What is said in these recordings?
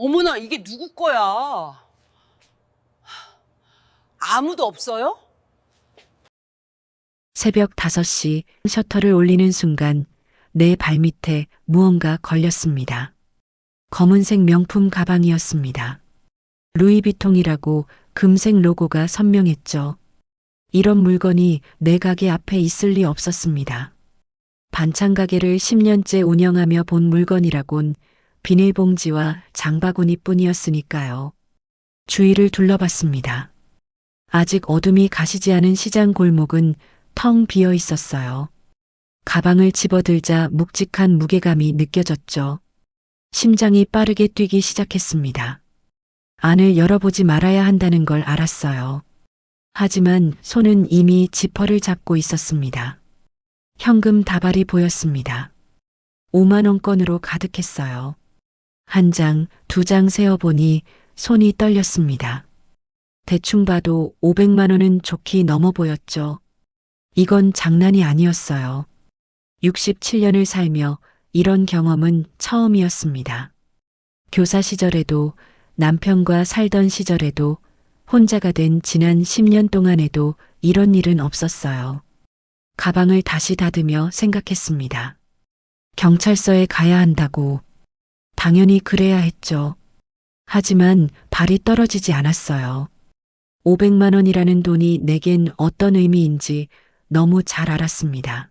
어머나, 이게 누구 거야? 아무도 없어요? 새벽 5시 셔터를 올리는 순간 내 발밑에 무언가 걸렸습니다. 검은색 명품 가방이었습니다. 루이비통이라고 금색 로고가 선명했죠. 이런 물건이 내 가게 앞에 있을 리 없었습니다. 반찬 가게를 10년째 운영하며 본 물건이라곤 비닐봉지와 장바구니뿐이었으니까요. 주위를 둘러봤습니다. 아직 어둠이 가시지 않은 시장 골목은 텅 비어 있었어요. 가방을 집어들자 묵직한 무게감이 느껴졌죠. 심장이 빠르게 뛰기 시작했습니다. 안을 열어보지 말아야 한다는 걸 알았어요. 하지만 손은 이미 지퍼를 잡고 있었습니다. 현금 다발이 보였습니다. 5만 원권으로 가득했어요. 한 장, 2장 세어보니 손이 떨렸습니다. 대충 봐도 500만 원은 좋게 넘어 보였죠. 이건 장난이 아니었어요. 67년을 살며 이런 경험은 처음이었습니다. 교사 시절에도 남편과 살던 시절에도 혼자가 된 지난 10년 동안에도 이런 일은 없었어요. 가방을 다시 닫으며 생각했습니다. 경찰서에 가야 한다고. 당연히 그래야 했죠. 하지만 발이 떨어지지 않았어요. 500만 원이라는 돈이 내겐 어떤 의미인지 너무 잘 알았습니다.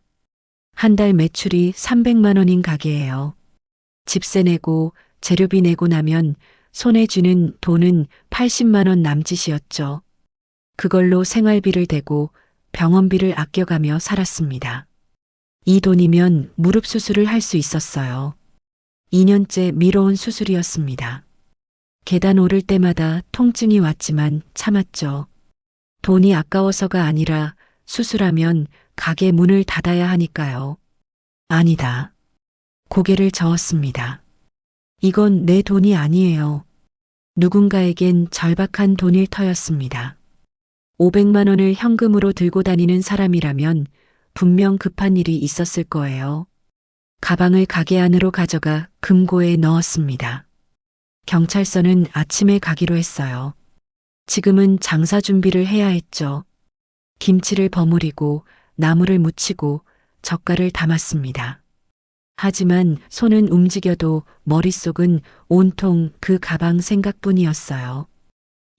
한 달 매출이 300만 원인 가게예요. 집세 내고 재료비 내고 나면 손에 쥐는 돈은 80만 원 남짓이었죠. 그걸로 생활비를 대고 병원비를 아껴가며 살았습니다. 이 돈이면 무릎 수술을 할 수 있었어요. 2년째 미뤄온 수술이었습니다. 계단 오를 때마다 통증이 왔지만 참았죠. 돈이 아까워서가 아니라 수술하면 가게 문을 닫아야 하니까요. 아니다. 고개를 저었습니다. 이건 내 돈이 아니에요. 누군가에겐 절박한 돈일 터였습니다. 500만 원을 현금으로 들고 다니는 사람이라면 분명 급한 일이 있었을 거예요. 가방을 가게 안으로 가져가 금고에 넣었습니다. 경찰서는 아침에 가기로 했어요. 지금은 장사 준비를 해야 했죠. 김치를 버무리고 나물을 무치고 젓갈을 담았습니다. 하지만 손은 움직여도 머릿속은 온통 그 가방 생각뿐이었어요.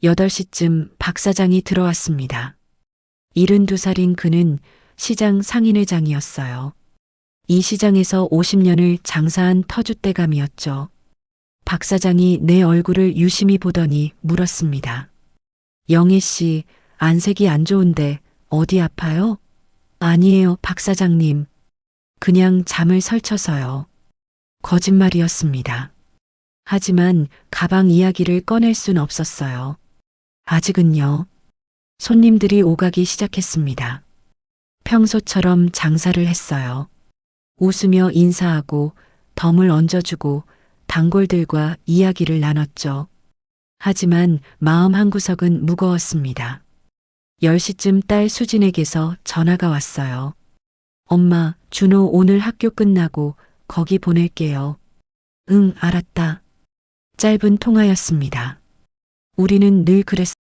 8시쯤 박 사장이 들어왔습니다. 72살인 그는 시장 상인회장이었어요. 이 시장에서 50년을 장사한 터줏대감이었죠. 박 사장이 내 얼굴을 유심히 보더니 물었습니다. 영애 씨, 안색이 안 좋은데 어디 아파요? 아니에요, 박 사장님. 그냥 잠을 설쳐서요. 거짓말이었습니다. 하지만 가방 이야기를 꺼낼 순 없었어요. 아직은요. 손님들이 오가기 시작했습니다. 평소처럼 장사를 했어요. 웃으며 인사하고 덤을 얹어주고 단골들과 이야기를 나눴죠. 하지만 마음 한구석은 무거웠습니다. 10시쯤 딸 수진에게서 전화가 왔어요. 엄마, 준호 오늘 학교 끝나고 거기 보낼게요. 응, 알았다. 짧은 통화였습니다. 우리는 늘 그랬어요.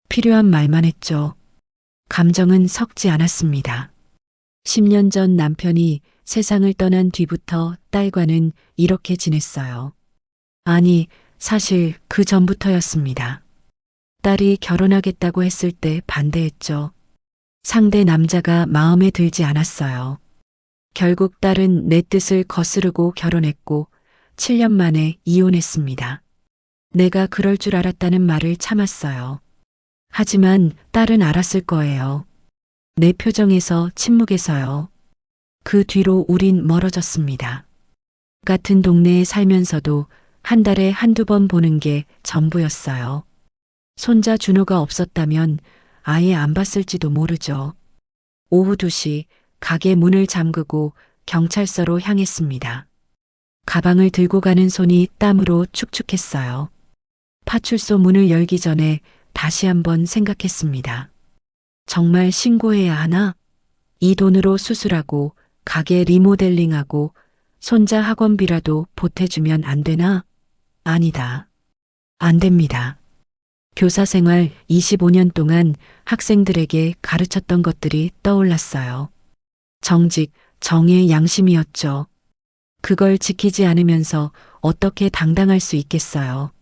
필요한 말만 했죠. 감정은 섞지 않았습니다. 10년 전 남편이 세상을 떠난 뒤부터 딸과는 이렇게 지냈어요. 아니, 사실 그 전부터였습니다. 딸이 결혼하겠다고 했을 때 반대했죠. 상대 남자가 마음에 들지 않았어요. 결국 딸은 내 뜻을 거스르고 결혼했고 7년 만에 이혼했습니다. 내가 그럴 줄 알았다는 말을 참았어요. 하지만 딸은 알았을 거예요. 내 표정에서 침묵에서요. 그 뒤로 우린 멀어졌습니다. 같은 동네에 살면서도 한 달에 한두 번 보는 게 전부였어요. 손자 준호가 없었다면 아예 안 봤을지도 모르죠. 오후 2시 가게 문을 잠그고 경찰서로 향했습니다. 가방을 들고 가는 손이 땀으로 축축했어요. 파출소 문을 열기 전에 다시 한번 생각했습니다. 정말 신고해야 하나? 이 돈으로 수술하고 가게 리모델링하고 손자 학원비라도 보태주면 안 되나? 아니다. 안 됩니다. 교사 생활 25년 동안 학생들에게 가르쳤던 것들이 떠올랐어요. 정직, 정의, 양심이었죠. 그걸 지키지 않으면서 어떻게 당당할 수 있겠어요.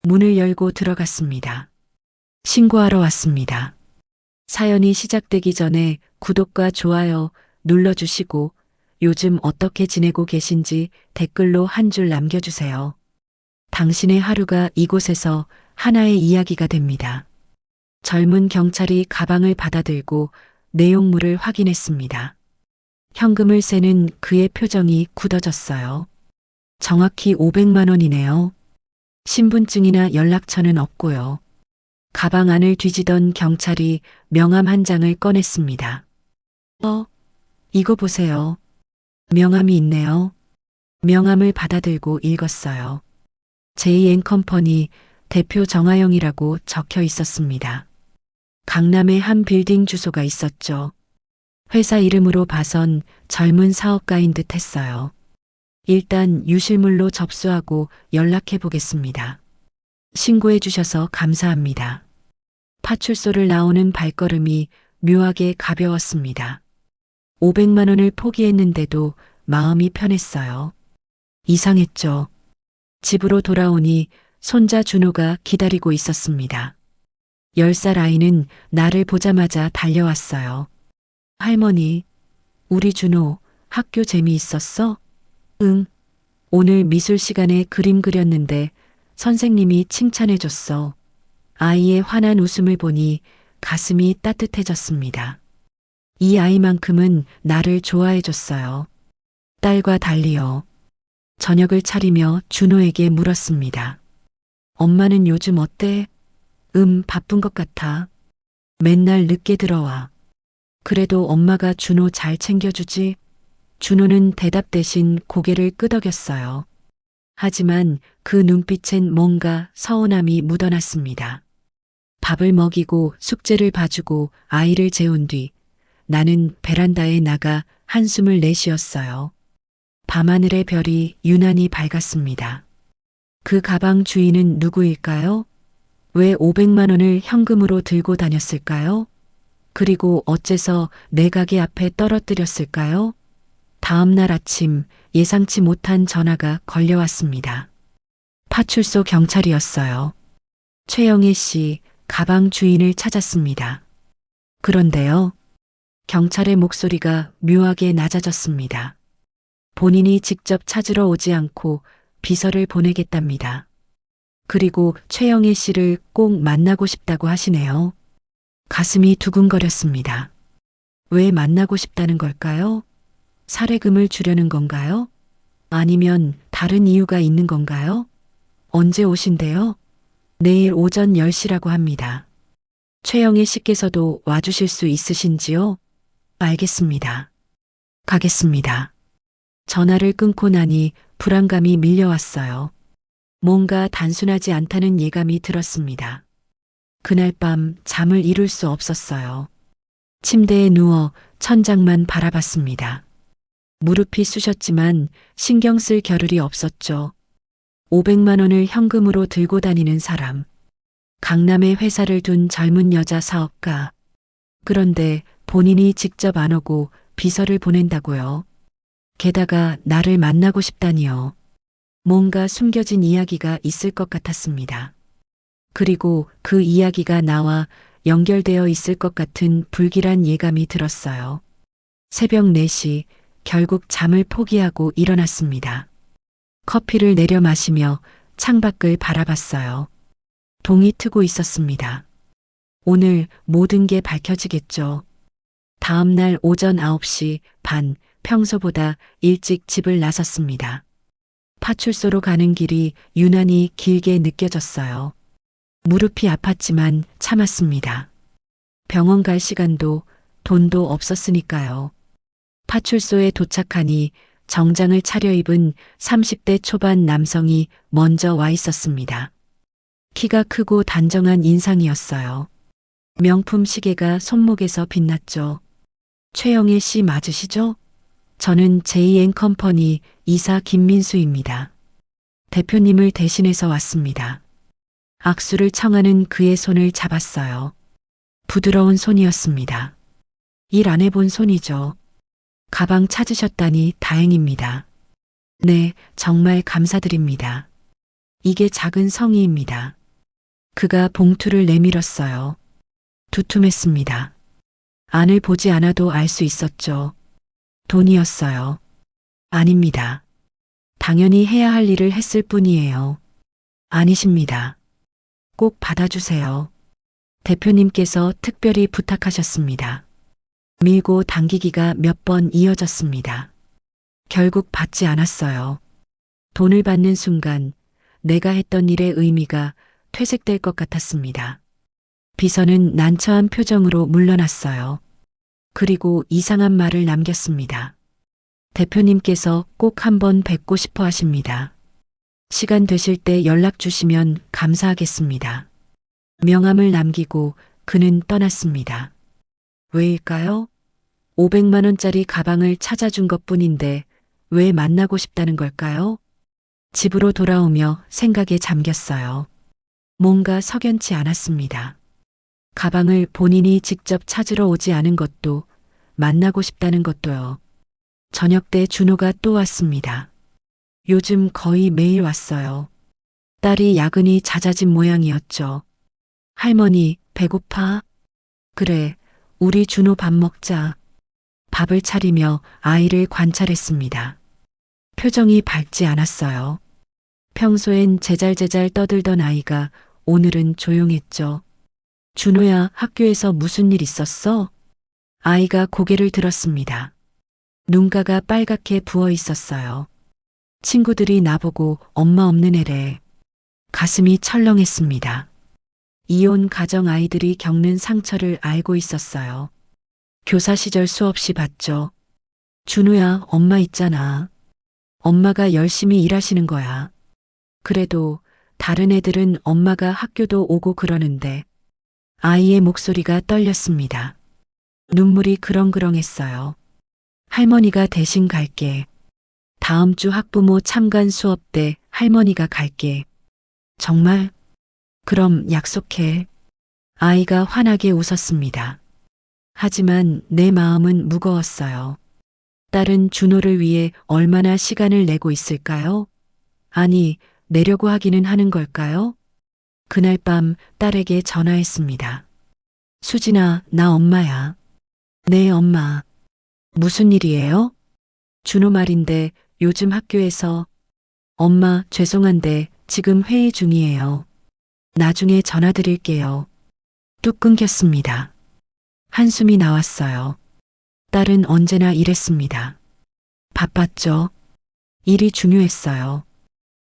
문을 열고 들어갔습니다. 신고하러 왔습니다. 사연이 시작되기 전에 구독과 좋아요 눌러주시고 요즘 어떻게 지내고 계신지 댓글로 한 줄 남겨주세요. 당신의 하루가 이곳에서 하나의 이야기가 됩니다. 젊은 경찰이 가방을 받아들고 내용물을 확인했습니다. 현금을 세는 그의 표정이 굳어졌어요. 정확히 500만 원이네요. 신분증이나 연락처는 없고요. 가방 안을 뒤지던 경찰이 명함 한 장을 꺼냈습니다. 이거 보세요. 명함이 있네요. 명함을 받아들고 읽었어요. JN컴퍼니 대표 정하영이라고 적혀 있었습니다. 강남의 한 빌딩 주소가 있었죠. 회사 이름으로 봐선 젊은 사업가인 듯 했어요. 일단 유실물로 접수하고 연락해 보겠습니다. 신고해 주셔서 감사합니다. 파출소를 나오는 발걸음이 묘하게 가벼웠습니다. 500만 원을 포기했는데도 마음이 편했어요. 이상했죠. 집으로 돌아오니 손자 준호가 기다리고 있었습니다. 10살 아이는 나를 보자마자 달려왔어요. 할머니, 우리 준호 학교 재미있었어? 응. 오늘 미술 시간에 그림 그렸는데 선생님이 칭찬해줬어. 아이의 환한 웃음을 보니 가슴이 따뜻해졌습니다. 이 아이만큼은 나를 좋아해줬어요. 딸과 달리요. 저녁을 차리며 준호에게 물었습니다. 엄마는 요즘 어때? 바쁜 것 같아. 맨날 늦게 들어와. 그래도 엄마가 준호 잘 챙겨주지? 준호는 대답 대신 고개를 끄덕였어요. 하지만 그 눈빛엔 뭔가 서운함이 묻어났습니다. 밥을 먹이고 숙제를 봐주고 아이를 재운 뒤 나는 베란다에 나가 한숨을 내쉬었어요. 밤하늘의 별이 유난히 밝았습니다. 그 가방 주인은 누구일까요? 왜 500만 원을 현금으로 들고 다녔을까요? 그리고 어째서 내 가게 앞에 떨어뜨렸을까요? 다음 날 아침 예상치 못한 전화가 걸려왔습니다. 파출소 경찰이었어요. 최영애 씨, 가방 주인을 찾았습니다. 그런데요. 경찰의 목소리가 묘하게 낮아졌습니다. 본인이 직접 찾으러 오지 않고 비서를 보내겠답니다. 그리고 최영애 씨를 꼭 만나고 싶다고 하시네요. 가슴이 두근거렸습니다. 왜 만나고 싶다는 걸까요? 살해금을 주려는 건가요? 아니면 다른 이유가 있는 건가요? 언제 오신대요? 내일 오전 10시라고 합니다. 최영애 씨께서도 와주실 수 있으신지요? 알겠습니다. 가겠습니다. 전화를 끊고 나니 불안감이 밀려왔어요. 뭔가 단순하지 않다는 예감이 들었습니다. 그날 밤 잠을 이룰 수 없었어요. 침대에 누워 천장만 바라봤습니다. 무릎이 쑤셨지만 신경 쓸 겨를이 없었죠. 500만 원을 현금으로 들고 다니는 사람. 강남에 회사를 둔 젊은 여자 사업가. 그런데 본인이 직접 안 오고 비서를 보낸다고요. 게다가 나를 만나고 싶다니요. 뭔가 숨겨진 이야기가 있을 것 같았습니다. 그리고 그 이야기가 나와 연결되어 있을 것 같은 불길한 예감이 들었어요. 새벽 4시 결국 잠을 포기하고 일어났습니다. 커피를 내려 마시며 창밖을 바라봤어요. 동이 트고 있었습니다. 오늘 모든 게 밝혀지겠죠. 다음 날 오전 9시 반 평소보다 일찍 집을 나섰습니다. 파출소로 가는 길이 유난히 길게 느껴졌어요. 무릎이 아팠지만 참았습니다. 병원 갈 시간도 돈도 없었으니까요. 파출소에 도착하니 정장을 차려입은 30대 초반 남성이 먼저 와 있었습니다. 키가 크고 단정한 인상이었어요. 명품 시계가 손목에서 빛났죠. 최영애 씨 맞으시죠? 저는 JN컴퍼니 이사 김민수입니다. 대표님을 대신해서 왔습니다. 악수를 청하는 그의 손을 잡았어요. 부드러운 손이었습니다. 일 안 해본 손이죠. 가방 찾으셨다니 다행입니다. 네, 정말 감사드립니다. 이게 작은 성의입니다. 그가 봉투를 내밀었어요. 두툼했습니다. 안을 보지 않아도 알 수 있었죠. 돈이었어요. 아닙니다. 당연히 해야 할 일을 했을 뿐이에요. 아니십니다. 꼭 받아주세요. 대표님께서 특별히 부탁하셨습니다. 밀고 당기기가 몇 번 이어졌습니다. 결국 받지 않았어요. 돈을 받는 순간 내가 했던 일의 의미가 퇴색될 것 같았습니다. 비서는 난처한 표정으로 물러났어요. 그리고 이상한 말을 남겼습니다. 대표님께서 꼭 한번 뵙고 싶어 하십니다. 시간 되실 때 연락 주시면 감사하겠습니다. 명함을 남기고 그는 떠났습니다. 왜일까요? 500만 원짜리 가방을 찾아준 것뿐인데 왜 만나고 싶다는 걸까요? 집으로 돌아오며 생각에 잠겼어요. 뭔가 석연치 않았습니다. 가방을 본인이 직접 찾으러 오지 않은 것도 만나고 싶다는 것도요. 저녁 때 준호가 또 왔습니다. 요즘 거의 매일 왔어요. 딸이 야근이 잦아진 모양이었죠. 할머니, 배고파? 그래, 우리 준호 밥 먹자. 밥을 차리며 아이를 관찰했습니다. 표정이 밝지 않았어요. 평소엔 제잘제잘 떠들던 아이가 오늘은 조용했죠. 준호야, 학교에서 무슨 일 있었어? 아이가 고개를 들었습니다. 눈가가 빨갛게 부어 있었어요. 친구들이 나보고 엄마 없는 애래. 가슴이 철렁했습니다. 이혼 가정 아이들이 겪는 상처를 알고 있었어요. 교사 시절 수없이 봤죠. 준호야, 엄마 있잖아. 엄마가 열심히 일하시는 거야. 그래도 다른 애들은 엄마가 학교도 오고 그러는데 아이의 목소리가 떨렸습니다. 눈물이 그렁그렁했어요. 할머니가 대신 갈게. 다음 주 학부모 참관 수업 때 할머니가 갈게. 정말? 그럼 약속해. 아이가 환하게 웃었습니다. 하지만 내 마음은 무거웠어요. 딸은 준호를 위해 얼마나 시간을 내고 있을까요? 아니, 내려고 하기는 하는 걸까요? 그날 밤 딸에게 전화했습니다. 수진아, 나 엄마야. 네, 엄마. 무슨 일이에요? 준호 말인데 요즘 학교에서 엄마, 죄송한데 지금 회의 중이에요. 나중에 전화 드릴게요. 뚝 끊겼습니다. 한숨이 나왔어요. 딸은 언제나 이랬습니다. 바빴죠. 일이 중요했어요.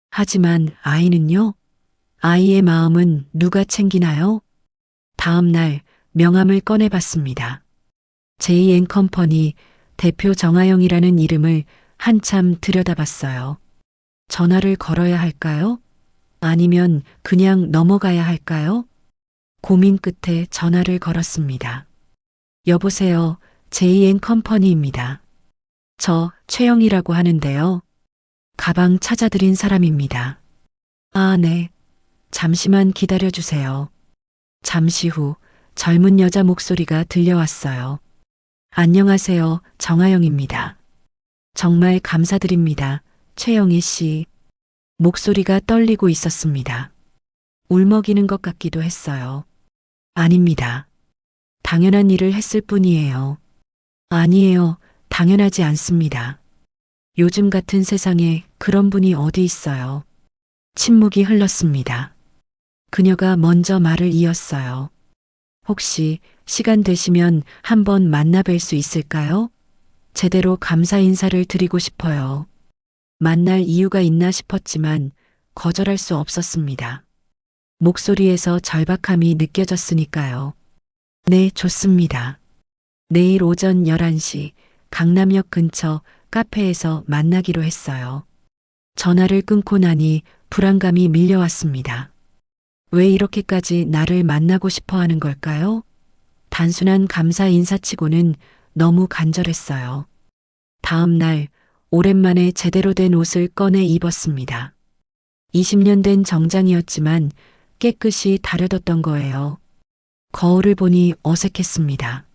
하지만 아이는요? 아이의 마음은 누가 챙기나요? 다음 날 명함을 꺼내봤습니다. JN컴퍼니 대표 정하영이라는 이름을 한참 들여다봤어요. 전화를 걸어야 할까요? 아니면 그냥 넘어가야 할까요? 고민 끝에 전화를 걸었습니다. 여보세요, JN컴퍼니입니다. 저 최영이라고 하는데요. 가방 찾아드린 사람입니다. 아, 네. 잠시만 기다려주세요. 잠시 후 젊은 여자 목소리가 들려왔어요. 안녕하세요, 정하영입니다. 정말 감사드립니다, 최영희 씨. 목소리가 떨리고 있었습니다. 울먹이는 것 같기도 했어요. 아닙니다. 당연한 일을 했을 뿐이에요. 아니에요, 당연하지 않습니다. 요즘 같은 세상에 그런 분이 어디 있어요. 침묵이 흘렀습니다. 그녀가 먼저 말을 이었어요. 혹시 시간 되시면 한번 만나 뵐 수 있을까요? 제대로 감사 인사를 드리고 싶어요. 만날 이유가 있나 싶었지만 거절할 수 없었습니다. 목소리에서 절박함이 느껴졌으니까요. 네, 좋습니다. 내일 오전 11시 강남역 근처 카페에서 만나기로 했어요. 전화를 끊고 나니 불안감이 밀려왔습니다. 왜 이렇게까지 나를 만나고 싶어 하는 걸까요? 단순한 감사 인사치고는 너무 간절했어요. 다음 날 오랜만에 제대로 된 옷을 꺼내 입었습니다. 20년 된 정장이었지만 깨끗이 다려뒀던 거예요. 거울을 보니 어색했습니다.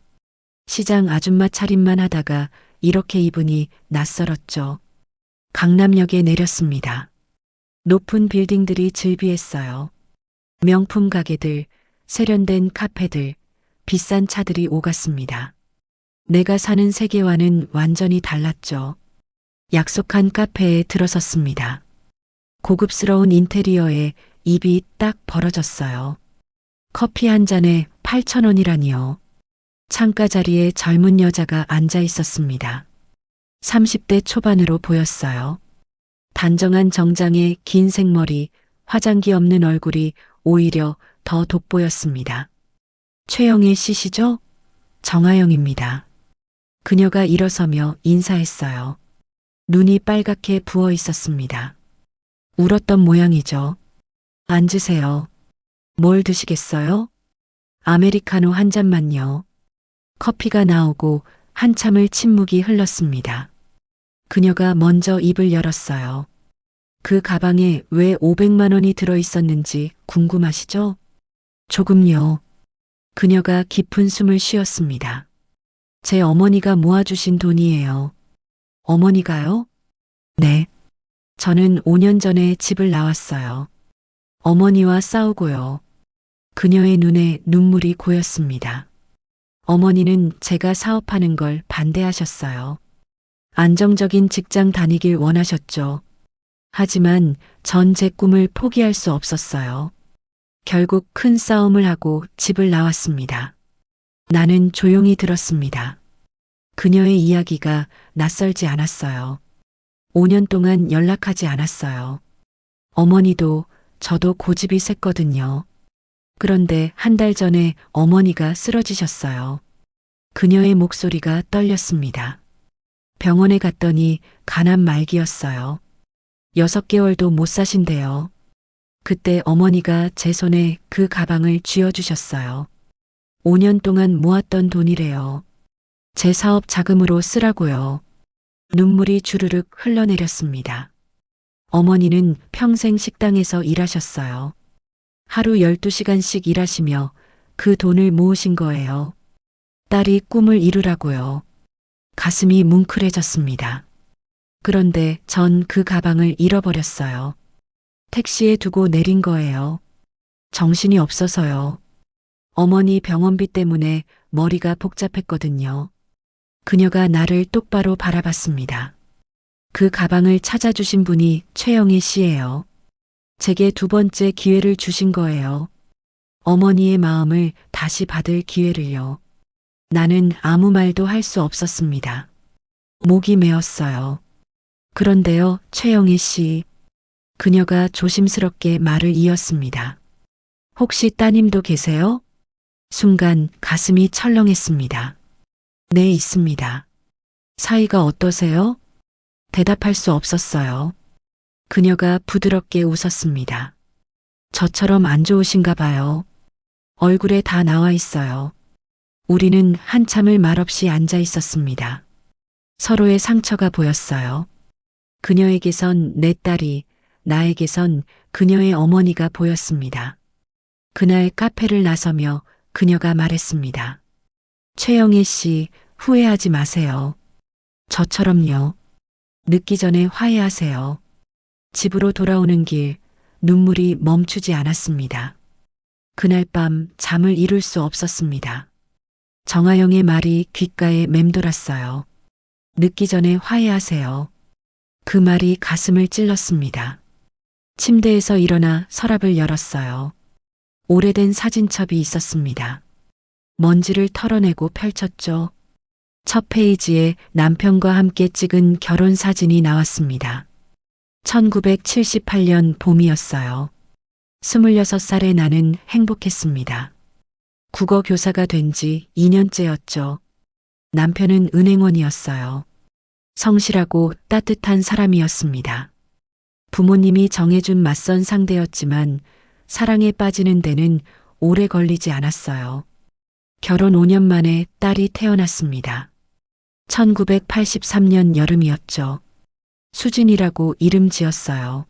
시장 아줌마 차림만 하다가 이렇게 입으니 낯설었죠. 강남역에 내렸습니다. 높은 빌딩들이 즐비했어요. 명품 가게들, 세련된 카페들, 비싼 차들이 오갔습니다. 내가 사는 세계와는 완전히 달랐죠. 약속한 카페에 들어섰습니다. 고급스러운 인테리어에 입이 딱 벌어졌어요. 커피 한 잔에 8,000원이라니요. 창가 자리에 젊은 여자가 앉아 있었습니다. 30대 초반으로 보였어요. 단정한 정장에 긴 생머리, 화장기 없는 얼굴이 오히려 더 돋보였습니다. 최영애 씨시죠? 정아영입니다. 그녀가 일어서며 인사했어요. 눈이 빨갛게 부어 있었습니다. 울었던 모양이죠. 앉으세요. 뭘 드시겠어요? 아메리카노 한 잔만요. 커피가 나오고 한참을 침묵이 흘렀습니다. 그녀가 먼저 입을 열었어요. 그 가방에 왜 500만 원이 들어 있었는지 궁금하시죠? 조금요. 그녀가 깊은 숨을 쉬었습니다. 제 어머니가 모아주신 돈이에요. 어머니가요? 네. 저는 5년 전에 집을 나왔어요. 어머니와 싸우고요. 그녀의 눈에 눈물이 고였습니다. 어머니는 제가 사업하는 걸 반대하셨어요. 안정적인 직장 다니길 원하셨죠. 하지만 전 제 꿈을 포기할 수 없었어요. 결국 큰 싸움을 하고 집을 나왔습니다. 나는 조용히 들었습니다. 그녀의 이야기가 낯설지 않았어요. 5년 동안 연락하지 않았어요. 어머니도 저도 고집이 셌거든요. 그런데 한 달 전에 어머니가 쓰러지셨어요. 그녀의 목소리가 떨렸습니다. 병원에 갔더니 간암 말기였어요. 6개월도 못 사신대요. 그때 어머니가 제 손에 그 가방을 쥐어주셨어요. 5년 동안 모았던 돈이래요. 제 사업 자금으로 쓰라고요. 눈물이 주르륵 흘러내렸습니다. 어머니는 평생 식당에서 일하셨어요. 하루 12시간씩 일하시며 그 돈을 모으신 거예요. 딸이 꿈을 이루라고요. 가슴이 뭉클해졌습니다. 그런데 전 그 가방을 잃어버렸어요. 택시에 두고 내린 거예요. 정신이 없어서요. 어머니 병원비 때문에 머리가 복잡했거든요. 그녀가 나를 똑바로 바라봤습니다. 그 가방을 찾아주신 분이 최영희 씨예요. 제게 2번째 기회를 주신 거예요. 어머니의 마음을 다시 받을 기회를요. 나는 아무 말도 할 수 없었습니다. 목이 메었어요. 그런데요, 최영희 씨. 그녀가 조심스럽게 말을 이었습니다. 혹시 따님도 계세요? 순간 가슴이 철렁했습니다. 네, 있습니다. 사이가 어떠세요? 대답할 수 없었어요. 그녀가 부드럽게 웃었습니다. 저처럼 안 좋으신가 봐요. 얼굴에 다 나와 있어요. 우리는 한참을 말없이 앉아 있었습니다. 서로의 상처가 보였어요. 그녀에게선 내 딸이, 나에게선 그녀의 어머니가 보였습니다. 그날 카페를 나서며 그녀가 말했습니다. 최영애 씨, 후회하지 마세요. 저처럼요. 늦기 전에 화해하세요. 집으로 돌아오는 길, 눈물이 멈추지 않았습니다. 그날 밤 잠을 이룰 수 없었습니다. 정아영의 말이 귓가에 맴돌았어요. 늦기 전에 화해하세요. 그 말이 가슴을 찔렀습니다. 침대에서 일어나 서랍을 열었어요. 오래된 사진첩이 있었습니다. 먼지를 털어내고 펼쳤죠. 첫 페이지에 남편과 함께 찍은 결혼 사진이 나왔습니다. 1978년 봄이었어요. 26살의 나는 행복했습니다. 국어 교사가 된 지 2년째였죠. 남편은 은행원이었어요. 성실하고 따뜻한 사람이었습니다. 부모님이 정해준 맞선 상대였지만 사랑에 빠지는 데는 오래 걸리지 않았어요. 결혼 5년 만에 딸이 태어났습니다. 1983년 여름이었죠. 수진이라고 이름 지었어요.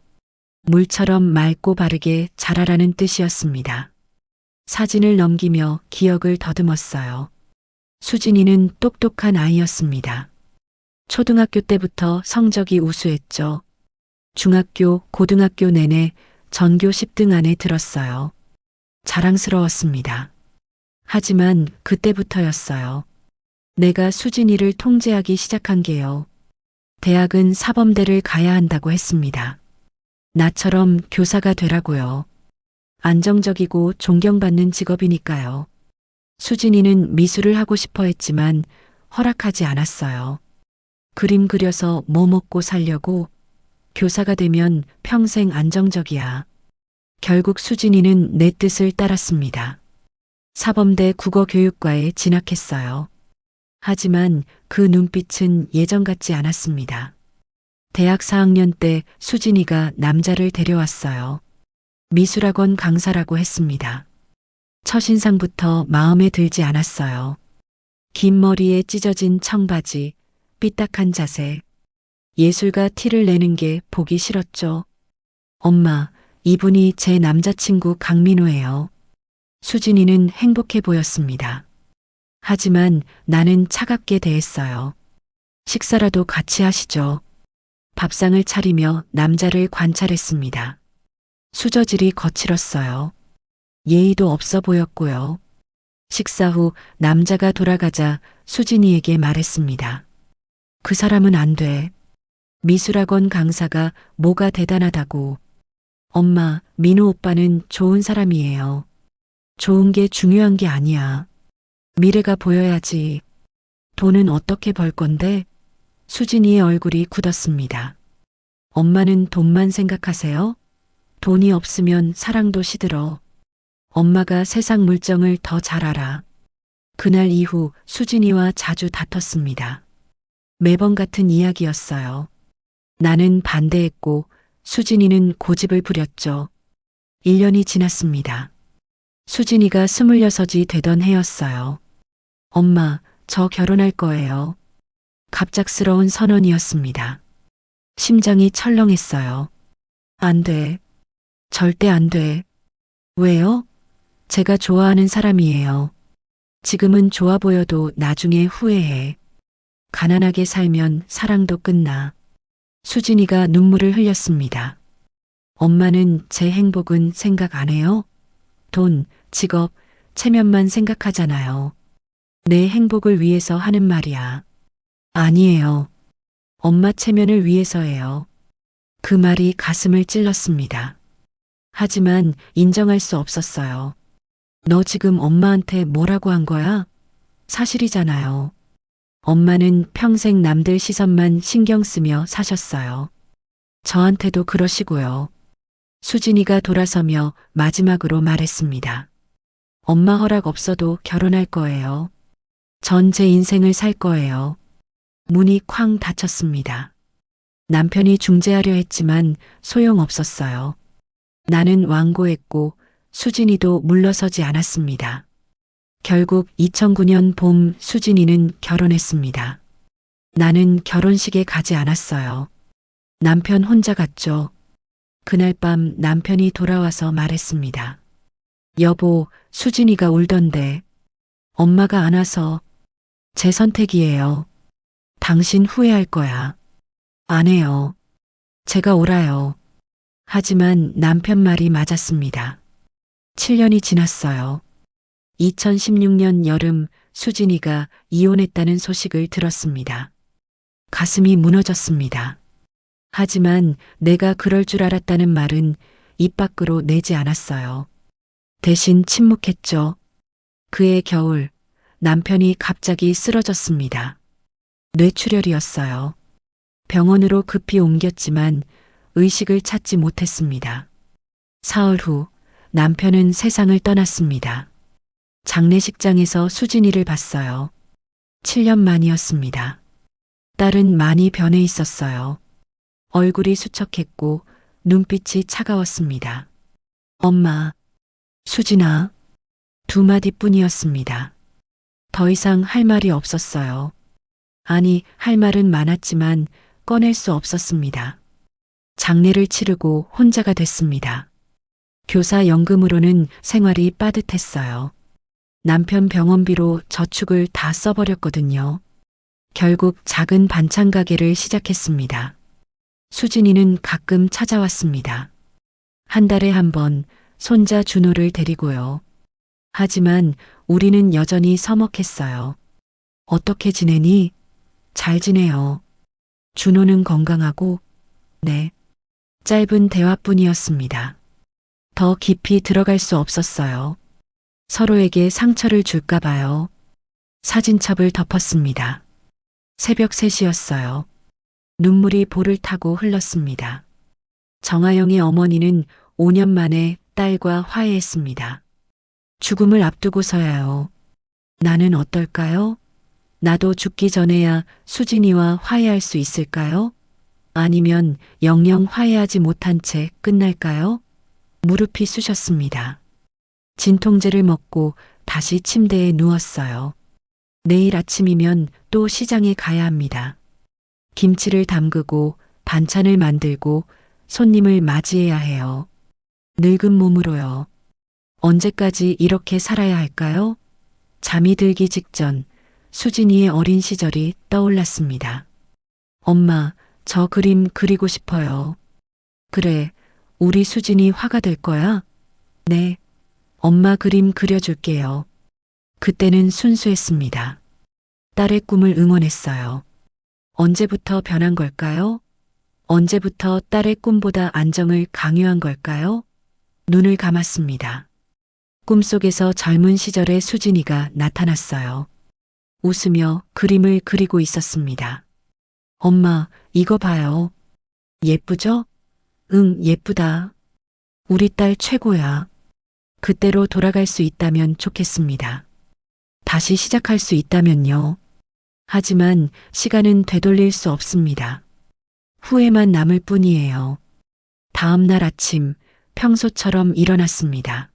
물처럼 맑고 바르게 자라라는 뜻이었습니다. 사진을 넘기며 기억을 더듬었어요. 수진이는 똑똑한 아이였습니다. 초등학교 때부터 성적이 우수했죠. 중학교, 고등학교 내내 전교 10등 안에 들었어요. 자랑스러웠습니다. 하지만 그때부터였어요. 내가 수진이를 통제하기 시작한 게요. 대학은 사범대를 가야 한다고 했습니다. 나처럼 교사가 되라고요. 안정적이고 존경받는 직업이니까요. 수진이는 미술을 하고 싶어 했지만 허락하지 않았어요. 그림 그려서 뭐 먹고 살려고, 교사가 되면 평생 안정적이야. 결국 수진이는 내 뜻을 따랐습니다. 사범대 국어교육과에 진학했어요. 하지만 그 눈빛은 예전 같지 않았습니다. 대학 4학년 때 수진이가 남자를 데려왔어요. 미술학원 강사라고 했습니다. 첫인상부터 마음에 들지 않았어요. 긴 머리에 찢어진 청바지, 삐딱한 자세. 예술가 티를 내는 게 보기 싫었죠. 엄마, 이분이 제 남자친구 강민호예요. 수진이는 행복해 보였습니다. 하지만 나는 차갑게 대했어요. 식사라도 같이 하시죠. 밥상을 차리며 남자를 관찰했습니다. 수저질이 거칠었어요. 예의도 없어 보였고요. 식사 후 남자가 돌아가자 수진이에게 말했습니다. 그 사람은 안 돼. 미술학원 강사가 뭐가 대단하다고. 엄마, 민호 오빠는 좋은 사람이에요. 좋은 게 중요한 게 아니야. 미래가 보여야지. 돈은 어떻게 벌 건데? 수진이의 얼굴이 굳었습니다. 엄마는 돈만 생각하세요? 돈이 없으면 사랑도 시들어. 엄마가 세상 물정을 더 잘 알아. 그날 이후 수진이와 자주 다퉜습니다. 매번 같은 이야기였어요. 나는 반대했고 수진이는 고집을 부렸죠. 1년이 지났습니다. 수진이가 26이 되던 해였어요. 엄마, 저 결혼할 거예요. 갑작스러운 선언이었습니다. 심장이 철렁했어요. 안 돼. 절대 안 돼. 왜요? 제가 좋아하는 사람이에요. 지금은 좋아 보여도 나중에 후회해. 가난하게 살면 사랑도 끝나. 수진이가 눈물을 흘렸습니다. 엄마는 제 행복은 생각 안 해요? 돈, 직업, 체면만 생각하잖아요. 내 행복을 위해서 하는 말이야. 아니에요. 엄마 체면을 위해서예요. 그 말이 가슴을 찔렀습니다. 하지만 인정할 수 없었어요. 너 지금 엄마한테 뭐라고 한 거야? 사실이잖아요. 엄마는 평생 남들 시선만 신경 쓰며 사셨어요. 저한테도 그러시고요. 수진이가 돌아서며 마지막으로 말했습니다. 엄마 허락 없어도 결혼할 거예요. 전 제 인생을 살 거예요. 문이 쾅 닫혔습니다. 남편이 중재하려 했지만 소용없었어요. 나는 완고했고 수진이도 물러서지 않았습니다. 결국 2009년 봄 수진이는 결혼했습니다. 나는 결혼식에 가지 않았어요. 남편 혼자 갔죠. 그날 밤 남편이 돌아와서 말했습니다. 여보, 수진이가 울던데. 엄마가 안 와서. 제 선택이에요. 당신 후회할 거야. 안 해요. 제가 옳아요. 하지만 남편 말이 맞았습니다. 7년이 지났어요. 2016년 여름 수진이가 이혼했다는 소식을 들었습니다. 가슴이 무너졌습니다. 하지만 내가 그럴 줄 알았다는 말은 입 밖으로 내지 않았어요. 대신 침묵했죠. 그해 겨울 남편이 갑자기 쓰러졌습니다. 뇌출혈이었어요. 병원으로 급히 옮겼지만 의식을 찾지 못했습니다. 사흘 후 남편은 세상을 떠났습니다. 장례식장에서 수진이를 봤어요. 7년 만이었습니다. 딸은 많이 변해 있었어요. 얼굴이 수척했고 눈빛이 차가웠습니다. 엄마, 수진아, 두 마디뿐이었습니다. 더 이상 할 말이 없었어요. 아니, 할 말은 많았지만 꺼낼 수 없었습니다. 장례를 치르고 혼자가 됐습니다. 교사 연금으로는 생활이 빠듯했어요. 남편 병원비로 저축을 다 써버렸거든요. 결국 작은 반찬 가게를 시작했습니다. 수진이는 가끔 찾아왔습니다. 한 달에 한 번 손자 준호를 데리고요. 하지만 우리는 여전히 서먹했어요. 어떻게 지내니? 잘 지내요. 준호는 건강하고? 네. 짧은 대화뿐이었습니다. 더 깊이 들어갈 수 없었어요. 서로에게 상처를 줄까 봐요. 사진첩을 덮었습니다. 새벽 3시였어요. 눈물이 볼을 타고 흘렀습니다. 정아영의 어머니는 5년 만에 딸과 화해했습니다. 죽음을 앞두고서야요. 나는 어떨까요? 나도 죽기 전에야 수진이와 화해할 수 있을까요? 아니면 영영 화해하지 못한 채 끝날까요? 무릎이 쑤셨습니다. 진통제를 먹고 다시 침대에 누웠어요. 내일 아침이면 또 시장에 가야 합니다. 김치를 담그고 반찬을 만들고 손님을 맞이해야 해요. 늙은 몸으로요. 언제까지 이렇게 살아야 할까요? 잠이 들기 직전 수진이의 어린 시절이 떠올랐습니다. 엄마, 저 그림 그리고 싶어요. 그래, 우리 수진이 화가 될 거야? 네. 엄마 그림 그려줄게요. 그때는 순수했습니다. 딸의 꿈을 응원했어요. 언제부터 변한 걸까요? 언제부터 딸의 꿈보다 안정을 강요한 걸까요? 눈을 감았습니다. 꿈속에서 젊은 시절의 수진이가 나타났어요. 웃으며 그림을 그리고 있었습니다. 엄마, 이거 봐요. 예쁘죠? 응, 예쁘다. 우리 딸 최고야. 그때로 돌아갈 수 있다면 좋겠습니다. 다시 시작할 수 있다면요. 하지만 시간은 되돌릴 수 없습니다. 후회만 남을 뿐이에요. 다음 날 아침 평소처럼 일어났습니다.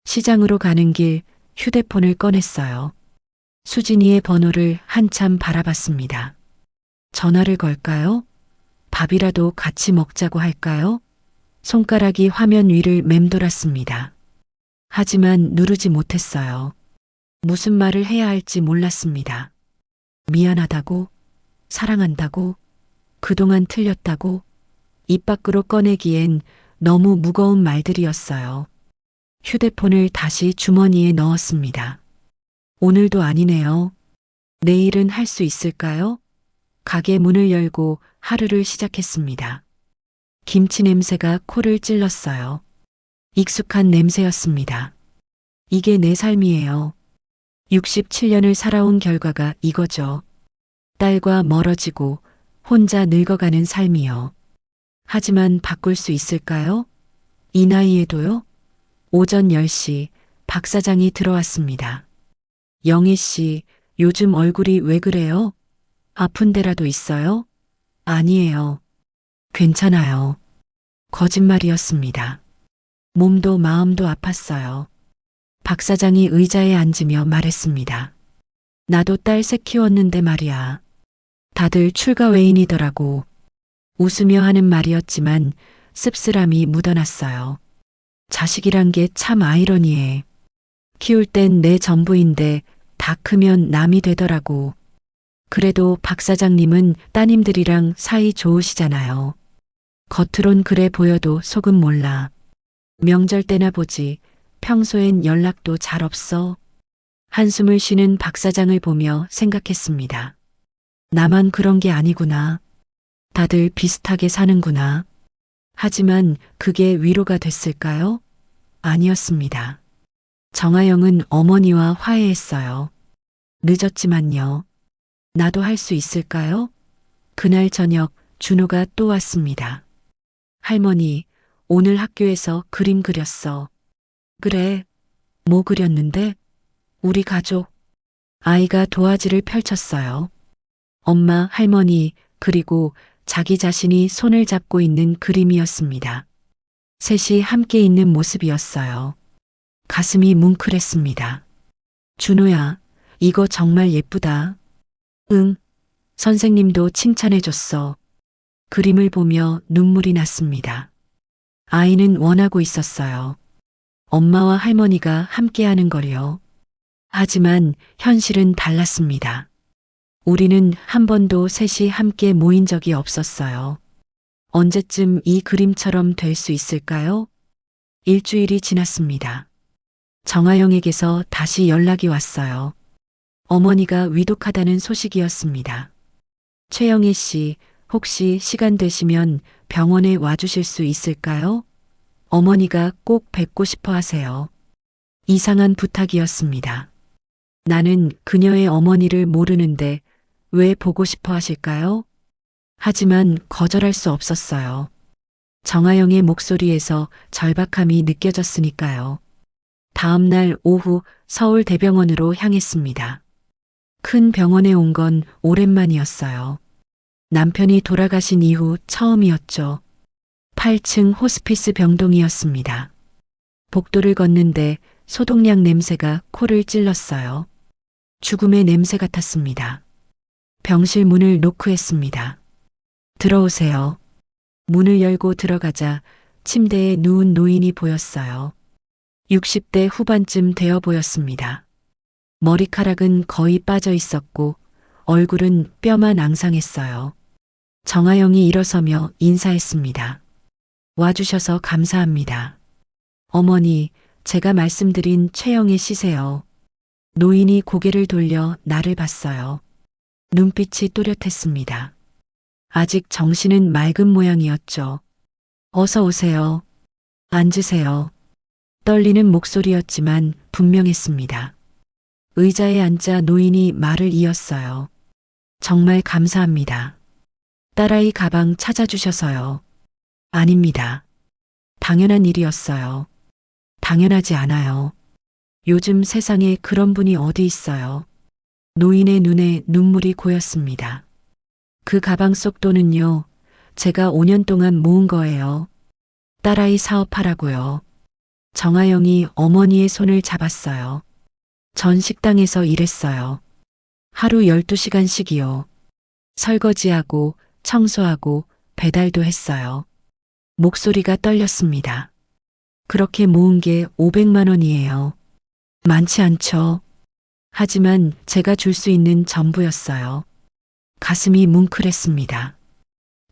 시장으로 가는 길 휴대폰을 꺼냈어요. 수진이의 번호를 한참 바라봤습니다. 전화를 걸까요? 밥이라도 같이 먹자고 할까요? 손가락이 화면 위를 맴돌았습니다. 하지만 누르지 못했어요. 무슨 말을 해야 할지 몰랐습니다. 미안하다고, 사랑한다고, 그동안 틀렸다고, 입 밖으로 꺼내기엔 너무 무거운 말들이었어요. 휴대폰을 다시 주머니에 넣었습니다. 오늘도 아니네요. 내일은 할 수 있을까요? 가게 문을 열고 하루를 시작했습니다. 김치 냄새가 코를 찔렀어요. 익숙한 냄새였습니다. 이게 내 삶이에요. 67년을 살아온 결과가 이거죠. 딸과 멀어지고 혼자 늙어가는 삶이요. 하지만 바꿀 수 있을까요? 이 나이에도요? 오전 10시 박 사장이 들어왔습니다. 영희 씨, 요즘 얼굴이 왜 그래요? 아픈 데라도 있어요? 아니에요. 괜찮아요. 거짓말이었습니다. 몸도 마음도 아팠어요. 박 사장이 의자에 앉으며 말했습니다. 나도 딸 셋 키웠는데 말이야. 다들 출가 외인이더라고. 웃으며 하는 말이었지만 씁쓸함이 묻어났어요. 자식이란 게 참 아이러니해. 키울 땐 내 전부인데 다 크면 남이 되더라고. 그래도 박 사장님은 따님들이랑 사이 좋으시잖아요. 겉으론 그래 보여도 속은 몰라. 명절 때나 보지. 평소엔 연락도 잘 없어. 한숨을 쉬는 박 사장을 보며 생각했습니다. 나만 그런 게 아니구나. 다들 비슷하게 사는구나. 하지만 그게 위로가 됐을까요? 아니었습니다. 정아영은 어머니와 화해했어요. 늦었지만요. 나도 할 수 있을까요? 그날 저녁 준호가 또 왔습니다. 할머니, 오늘 학교에서 그림 그렸어. 그래. 뭐 그렸는데? 우리 가족. 아이가 도화지를 펼쳤어요. 엄마, 할머니, 그리고 자기 자신이 손을 잡고 있는 그림이었습니다. 셋이 함께 있는 모습이었어요. 가슴이 뭉클했습니다. 준호야, 이거 정말 예쁘다. 응. 선생님도 칭찬해줬어. 그림을 보며 눈물이 났습니다. 아이는 원하고 있었어요. 엄마와 할머니가 함께하는 걸요. 하지만 현실은 달랐습니다. 우리는 한 번도 셋이 함께 모인 적이 없었어요. 언제쯤 이 그림처럼 될 수 있을까요? 일주일이 지났습니다. 정아영에게서 다시 연락이 왔어요. 어머니가 위독하다는 소식이었습니다. 최영애 씨, 혹시 시간 되시면 병원에 와주실 수 있을까요? 어머니가 꼭 뵙고 싶어 하세요. 이상한 부탁이었습니다. 나는 그녀의 어머니를 모르는데 왜 보고 싶어 하실까요? 하지만 거절할 수 없었어요. 정아영의 목소리에서 절박함이 느껴졌으니까요. 다음 날 오후 서울대병원으로 향했습니다. 큰 병원에 온 건 오랜만이었어요. 남편이 돌아가신 이후 처음이었죠. 8층 호스피스 병동이었습니다. 복도를 걷는데 소독약 냄새가 코를 찔렀어요. 죽음의 냄새 같았습니다. 병실 문을 노크했습니다. 들어오세요. 문을 열고 들어가자 침대에 누운 노인이 보였어요. 60대 후반쯤 되어 보였습니다. 머리카락은 거의 빠져 있었고 얼굴은 뼈만 앙상했어요. 정아영이 일어서며 인사했습니다. 와주셔서 감사합니다. 어머니, 제가 말씀드린 최영애 씨세요. 노인이 고개를 돌려 나를 봤어요. 눈빛이 또렷했습니다. 아직 정신은 맑은 모양이었죠. 어서 오세요. 앉으세요. 떨리는 목소리였지만 분명했습니다. 의자에 앉자 노인이 말을 이었어요. 정말 감사합니다. 딸아이 가방 찾아주셔서요. 아닙니다. 당연한 일이었어요. 당연하지 않아요. 요즘 세상에 그런 분이 어디 있어요. 노인의 눈에 눈물이 고였습니다. 그 가방 속 돈은요, 제가 5년 동안 모은 거예요. 딸아이 사업하라고요. 정아영이 어머니의 손을 잡았어요. 전 식당에서 일했어요. 하루 12시간씩이요. 설거지하고 청소하고 배달도 했어요. 목소리가 떨렸습니다. 그렇게 모은 게 500만 원이에요. 많지 않죠. 하지만 제가 줄 수 있는 전부였어요. 가슴이 뭉클했습니다.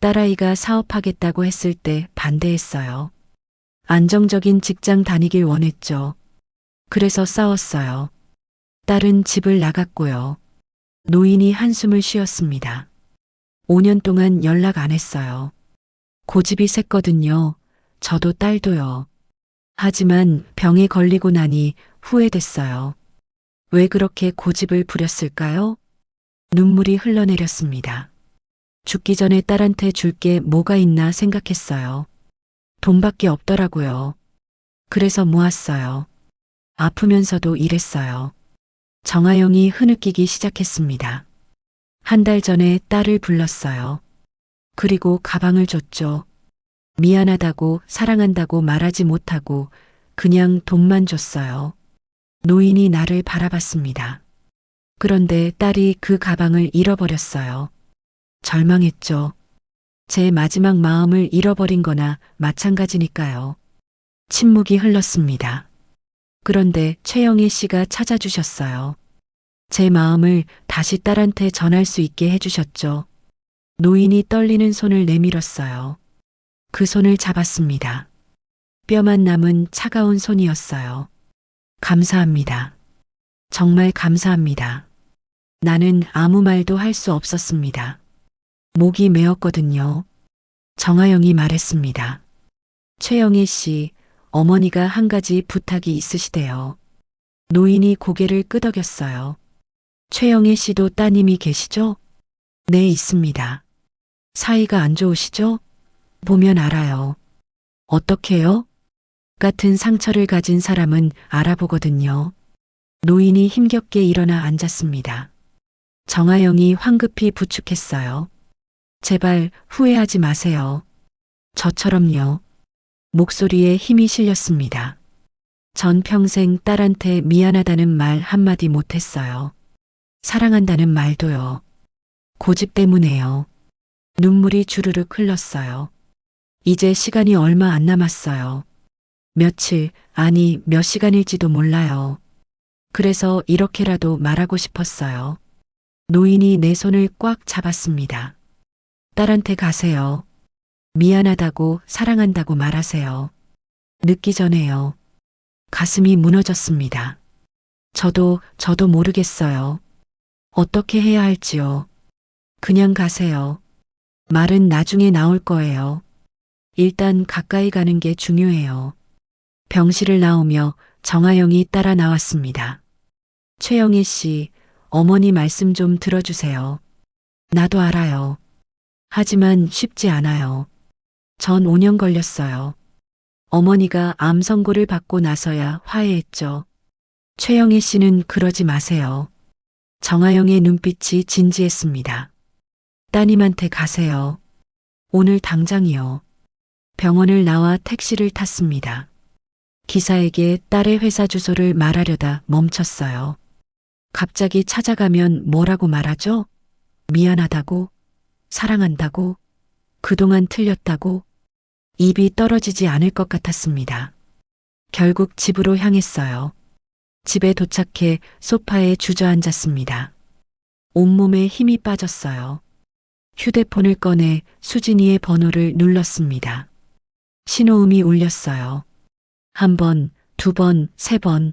딸아이가 사업하겠다고 했을 때 반대했어요. 안정적인 직장 다니길 원했죠. 그래서 싸웠어요. 딸은 집을 나갔고요. 노인이 한숨을 쉬었습니다. 5년 동안 연락 안 했어요. 고집이 셌거든요. 저도 딸도요. 하지만 병에 걸리고 나니 후회됐어요. 왜 그렇게 고집을 부렸을까요? 눈물이 흘러내렸습니다. 죽기 전에 딸한테 줄 게 뭐가 있나 생각했어요. 돈밖에 없더라고요. 그래서 모았어요. 아프면서도 일했어요. 정아영이 흐느끼기 시작했습니다. 한 달 전에 딸을 불렀어요. 그리고 가방을 줬죠. 미안하다고 사랑한다고 말하지 못하고 그냥 돈만 줬어요. 노인이 나를 바라봤습니다. 그런데 딸이 그 가방을 잃어버렸어요. 절망했죠. 제 마지막 마음을 잃어버린 거나 마찬가지니까요. 침묵이 흘렀습니다. 그런데 최영애 씨가 찾아주셨어요. 제 마음을 다시 딸한테 전할 수 있게 해주셨죠. 노인이 떨리는 손을 내밀었어요. 그 손을 잡았습니다. 뼈만 남은 차가운 손이었어요. 감사합니다. 정말 감사합니다. 나는 아무 말도 할 수 없었습니다. 목이 메었거든요. 정아영이 말했습니다. 최영애 씨, 어머니가 한 가지 부탁이 있으시대요. 노인이 고개를 끄덕였어요. 최영애 씨도 따님이 계시죠? 네, 있습니다. 사이가 안 좋으시죠? 보면 알아요. 어떻게요? 같은 상처를 가진 사람은 알아보거든요. 노인이 힘겹게 일어나 앉았습니다. 정아영이 황급히 부축했어요. 제발 후회하지 마세요. 저처럼요. 목소리에 힘이 실렸습니다. 전 평생 딸한테 미안하다는 말 한마디 못했어요. 사랑한다는 말도요. 고집 때문에요. 눈물이 주르륵 흘렀어요. 이제 시간이 얼마 안 남았어요. 며칠, 아니 몇 시간일지도 몰라요. 그래서 이렇게라도 말하고 싶었어요. 노인이 내 손을 꽉 잡았습니다. 딸한테 가세요. 미안하다고 사랑한다고 말하세요. 늦기 전에요. 가슴이 무너졌습니다. 저도 모르겠어요. 어떻게 해야 할지요. 그냥 가세요. 말은 나중에 나올 거예요. 일단 가까이 가는 게 중요해요. 병실을 나오며 정아영이 따라 나왔습니다. 최영희 씨, 어머니 말씀 좀 들어주세요. 나도 알아요. 하지만 쉽지 않아요. 전 5년 걸렸어요. 어머니가 암 선고를 받고 나서야 화해했죠. 최영희 씨는 그러지 마세요. 정아영의 눈빛이 진지했습니다. 따님한테 가세요. 오늘 당장이요. 병원을 나와 택시를 탔습니다. 기사에게 딸의 회사 주소를 말하려다 멈췄어요. 갑자기 찾아가면 뭐라고 말하죠? 미안하다고? 사랑한다고? 그동안 틀렸다고? 입이 떨어지지 않을 것 같았습니다. 결국 집으로 향했어요. 집에 도착해 소파에 주저앉았습니다. 온몸에 힘이 빠졌어요. 휴대폰을 꺼내 수진이의 번호를 눌렀습니다. 신호음이 울렸어요. 한 번, 두 번, 세 번.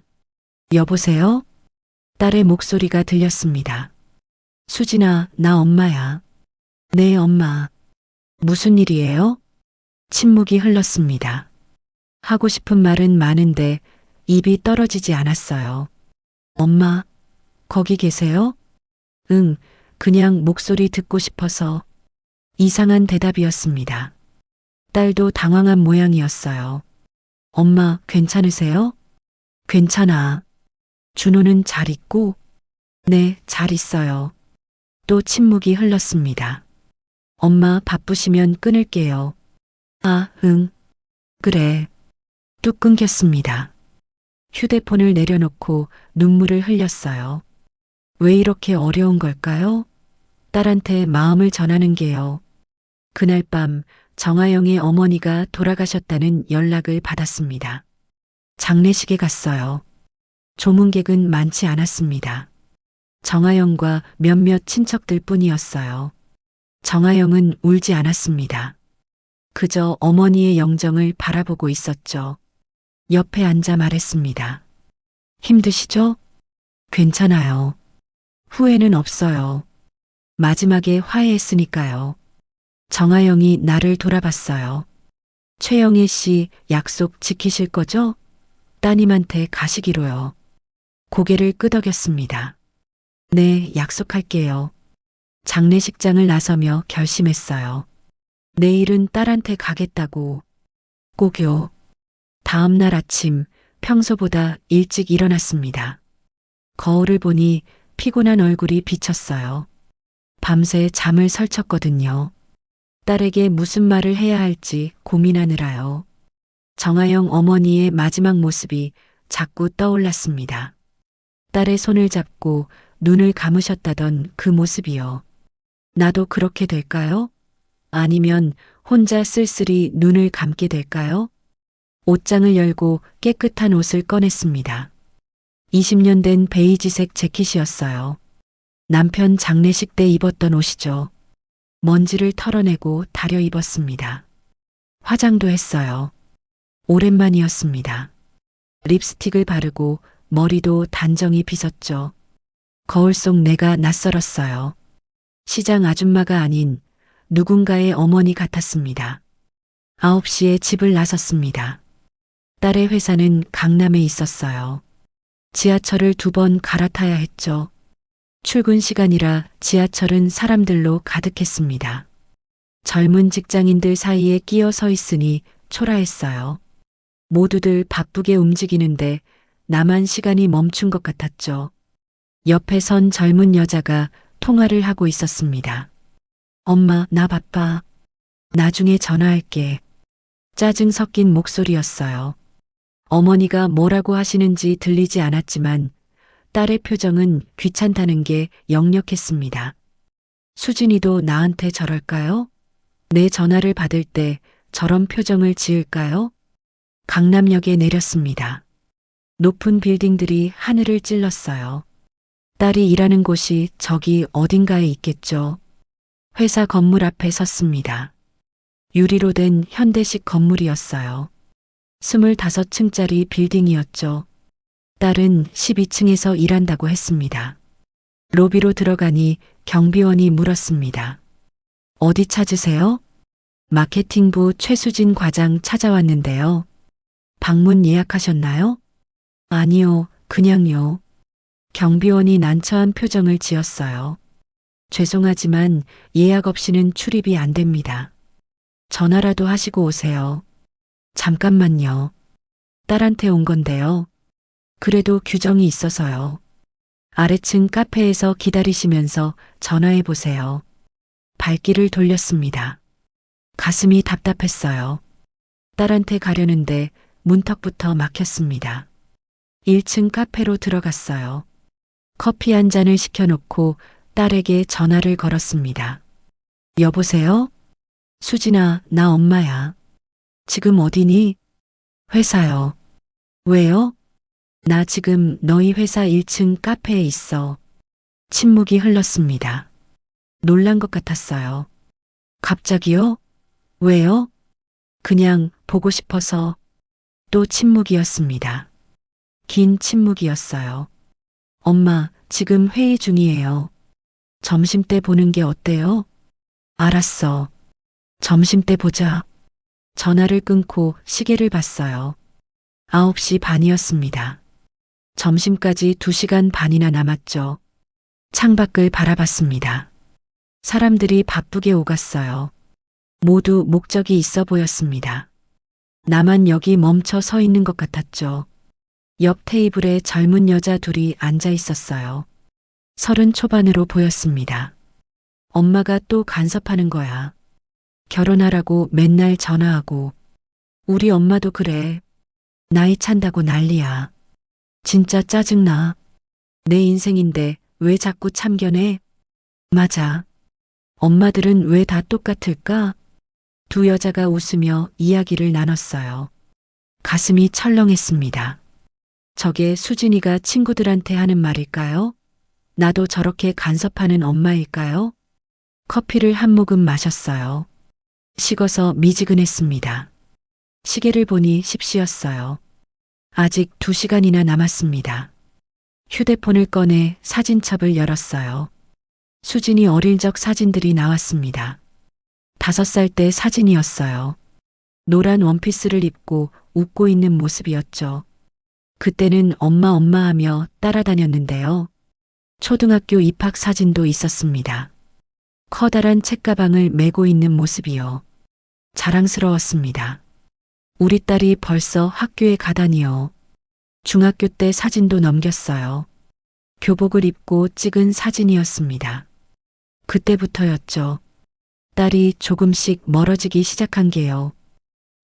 여보세요? 딸의 목소리가 들렸습니다. 수진아, 나 엄마야. 네, 엄마. 무슨 일이에요? 침묵이 흘렀습니다. 하고 싶은 말은 많은데 입이 떨어지지 않았어요. 엄마, 거기 계세요? 응, 그냥 목소리 듣고 싶어서. 이상한 대답이었습니다. 딸도 당황한 모양이었어요. 엄마, 괜찮으세요? 괜찮아. 준호는 잘 있고? 네, 잘 있어요. 또 침묵이 흘렀습니다. 엄마 바쁘시면 끊을게요. 아, 응. 그래. 뚝 끊겼습니다. 휴대폰을 내려놓고 눈물을 흘렸어요. 왜 이렇게 어려운 걸까요? 딸한테 마음을 전하는 게요. 그날 밤 정아영의 어머니가 돌아가셨다는 연락을 받았습니다. 장례식에 갔어요. 조문객은 많지 않았습니다. 정아영과 몇몇 친척들 뿐이었어요. 정아영은 울지 않았습니다. 그저 어머니의 영정을 바라보고 있었죠. 옆에 앉아 말했습니다. 힘드시죠? 괜찮아요. 후회는 없어요. 마지막에 화해했으니까요. 정아영이 나를 돌아봤어요. 최영애 씨 약속 지키실 거죠? 따님한테 가시기로요. 고개를 끄덕였습니다. 네, 약속할게요. 장례식장을 나서며 결심했어요. 내일은 딸한테 가겠다고. 꼭요. 다음 날 아침 평소보다 일찍 일어났습니다. 거울을 보니 피곤한 얼굴이 비쳤어요. 밤새 잠을 설쳤거든요. 딸에게 무슨 말을 해야 할지 고민하느라요. 정아영 어머니의 마지막 모습이 자꾸 떠올랐습니다. 딸의 손을 잡고 눈을 감으셨다던 그 모습이요. 나도 그렇게 될까요? 아니면 혼자 쓸쓸히 눈을 감게 될까요? 옷장을 열고 깨끗한 옷을 꺼냈습니다. 20년 된 베이지색 재킷이었어요. 남편 장례식 때 입었던 옷이죠. 먼지를 털어내고 다려 입었습니다. 화장도 했어요. 오랜만이었습니다. 립스틱을 바르고 머리도 단정히 빗었죠. 거울 속 내가 낯설었어요. 시장 아줌마가 아닌 누군가의 어머니 같았습니다. 9시에 집을 나섰습니다. 딸의 회사는 강남에 있었어요. 지하철을 2번 갈아타야 했죠. 출근 시간이라 지하철은 사람들로 가득했습니다. 젊은 직장인들 사이에 끼어 서 있으니 초라했어요. 모두들 바쁘게 움직이는데 나만 시간이 멈춘 것 같았죠. 옆에 선 젊은 여자가 통화를 하고 있었습니다. 엄마, 나 바빠. 나중에 전화할게. 짜증 섞인 목소리였어요. 어머니가 뭐라고 하시는지 들리지 않았지만 딸의 표정은 귀찮다는 게 역력했습니다. 수진이도 나한테 저럴까요? 내 전화를 받을 때 저런 표정을 지을까요? 강남역에 내렸습니다. 높은 빌딩들이 하늘을 찔렀어요. 딸이 일하는 곳이 저기 어딘가에 있겠죠. 회사 건물 앞에 섰습니다. 유리로 된 현대식 건물이었어요. 25층짜리 빌딩이었죠. 딸은 12층에서 일한다고 했습니다. 로비로 들어가니 경비원이 물었습니다. 어디 찾으세요? 마케팅부 최수진 과장 찾아왔는데요. 방문 예약하셨나요? 아니요, 그냥요. 경비원이 난처한 표정을 지었어요. 죄송하지만 예약 없이는 출입이 안 됩니다. 전화라도 하시고 오세요. 잠깐만요. 딸한테 온 건데요. 그래도 규정이 있어서요. 아래층 카페에서 기다리시면서 전화해 보세요. 발길을 돌렸습니다. 가슴이 답답했어요. 딸한테 가려는데 문턱부터 막혔습니다. 1층 카페로 들어갔어요. 커피 한 잔을 시켜놓고 딸에게 전화를 걸었습니다. 여보세요? 수진아, 나 엄마야. 지금 어디니? 회사요. 왜요? 나 지금 너희 회사 1층 카페에 있어. 침묵이 흘렀습니다. 놀란 것 같았어요. 갑자기요? 왜요? 그냥 보고 싶어서. 또 침묵이었습니다. 긴 침묵이었어요. 엄마, 지금 회의 중이에요. 점심때 보는 게 어때요? 알았어. 점심때 보자. 전화를 끊고 시계를 봤어요. 9시 반이었습니다. 점심까지 2시간 반이나 남았죠. 창밖을 바라봤습니다. 사람들이 바쁘게 오갔어요. 모두 목적이 있어 보였습니다. 나만 여기 멈춰 서 있는 것 같았죠. 옆 테이블에 젊은 여자 둘이 앉아 있었어요. 30 초반으로 보였습니다. 엄마가 또 간섭하는 거야. 결혼하라고 맨날 전화하고. 우리 엄마도 그래. 나이 찬다고 난리야. 진짜 짜증나. 내 인생인데 왜 자꾸 참견해? 맞아. 엄마들은 왜 다 똑같을까? 두 여자가 웃으며 이야기를 나눴어요. 가슴이 철렁했습니다. 저게 수진이가 친구들한테 하는 말일까요? 나도 저렇게 간섭하는 엄마일까요? 커피를 한 모금 마셨어요. 식어서 미지근했습니다. 시계를 보니 10시였어요. 아직 2시간이나 남았습니다. 휴대폰을 꺼내 사진첩을 열었어요. 수진이 어릴 적 사진들이 나왔습니다. 5살 때 사진이었어요. 노란 원피스를 입고 웃고 있는 모습이었죠. 그때는 엄마 엄마 하며 따라다녔는데요. 초등학교 입학 사진도 있었습니다. 커다란 책가방을 메고 있는 모습이요. 자랑스러웠습니다. 우리 딸이 벌써 학교에 가다니요. 중학교 때 사진도 넘겼어요. 교복을 입고 찍은 사진이었습니다. 그때부터였죠. 딸이 조금씩 멀어지기 시작한 게요.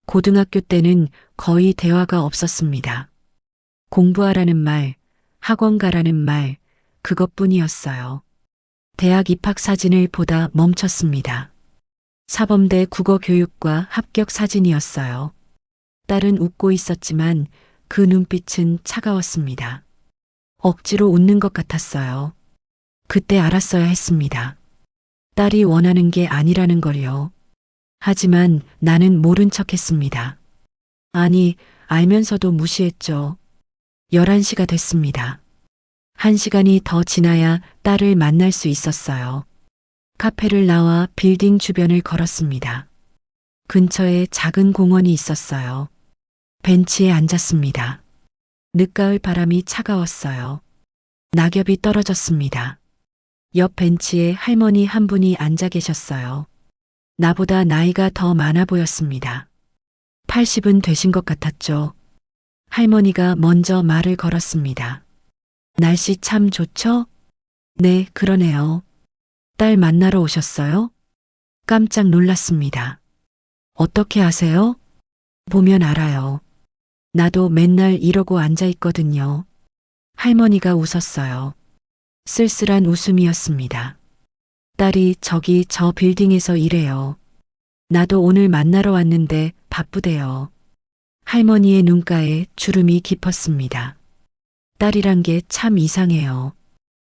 고등학교 때는 거의 대화가 없었습니다. 공부하라는 말, 학원 가라는 말, 그것뿐이었어요. 대학 입학 사진을 보다 멈췄습니다. 사범대 국어교육과 합격 사진이었어요. 딸은 웃고 있었지만 그 눈빛은 차가웠습니다. 억지로 웃는 것 같았어요. 그때 알았어야 했습니다. 딸이 원하는 게 아니라는 걸요. 하지만 나는 모른 척 했습니다. 아니, 알면서도 무시했죠. 11시가 됐습니다. 1시간이 더 지나야 딸을 만날 수 있었어요. 카페를 나와 빌딩 주변을 걸었습니다. 근처에 작은 공원이 있었어요. 벤치에 앉았습니다. 늦가을 바람이 차가웠어요. 낙엽이 떨어졌습니다. 옆 벤치에 할머니 한 분이 앉아 계셨어요. 나보다 나이가 더 많아 보였습니다. 80은 되신 것 같았죠. 할머니가 먼저 말을 걸었습니다. 날씨 참 좋죠? 네, 그러네요. 딸 만나러 오셨어요? 깜짝 놀랐습니다. 어떻게 아세요? 보면 알아요. 나도 맨날 이러고 앉아 있거든요. 할머니가 웃었어요. 쓸쓸한 웃음이었습니다. 딸이 저기 저 빌딩에서 일해요. 나도 오늘 만나러 왔는데 바쁘대요. 할머니의 눈가에 주름이 깊었습니다. 딸이란 게 참 이상해요.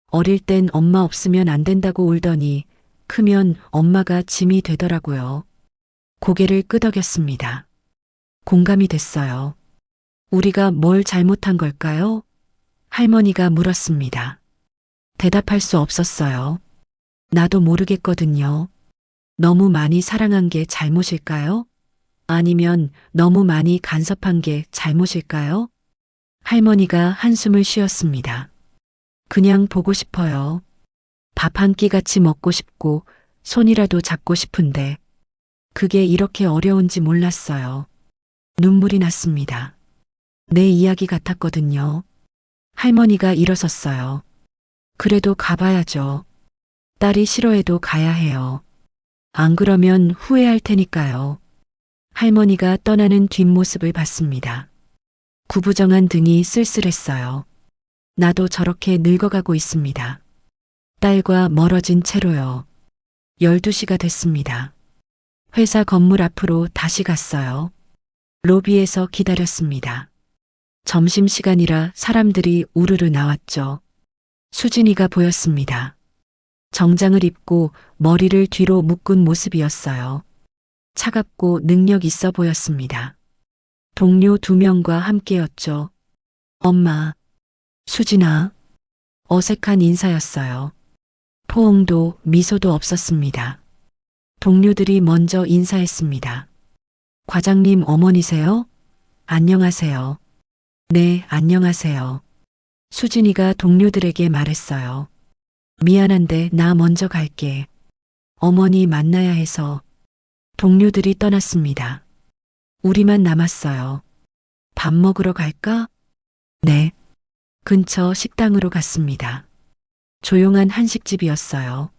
어릴 땐 엄마 없으면 안 된다고 울더니 크면 엄마가 짐이 되더라고요. 고개를 끄덕였습니다. 공감이 됐어요. 우리가 뭘 잘못한 걸까요? 할머니가 물었습니다. 대답할 수 없었어요. 나도 모르겠거든요. 너무 많이 사랑한 게 잘못일까요? 아니면 너무 많이 간섭한 게 잘못일까요? 할머니가 한숨을 쉬었습니다. 그냥 보고 싶어요. 밥 한 끼 같이 먹고 싶고 손이라도 잡고 싶은데 그게 이렇게 어려운지 몰랐어요. 눈물이 났습니다. 내 이야기 같았거든요. 할머니가 일어섰어요. 그래도 가봐야죠. 딸이 싫어해도 가야 해요. 안 그러면 후회할 테니까요. 할머니가 떠나는 뒷모습을 봤습니다. 구부정한 등이 쓸쓸했어요. 나도 저렇게 늙어가고 있습니다. 딸과 멀어진 채로요. 12시가 됐습니다. 회사 건물 앞으로 다시 갔어요. 로비에서 기다렸습니다. 점심시간이라 사람들이 우르르 나왔죠. 수진이가 보였습니다. 정장을 입고 머리를 뒤로 묶은 모습이었어요. 차갑고 능력 있어 보였습니다. 동료 2명과 함께였죠. 엄마, 수진아. 어색한 인사였어요. 포옹도 미소도 없었습니다. 동료들이 먼저 인사했습니다. 과장님 어머니세요? 안녕하세요. 네, 안녕하세요. 수진이가 동료들에게 말했어요. 미안한데 나 먼저 갈게. 어머니 만나야 해서. 동료들이 떠났습니다. 우리만 남았어요. 밥 먹으러 갈까? 네. 근처 식당으로 갔습니다. 조용한 한식집이었어요.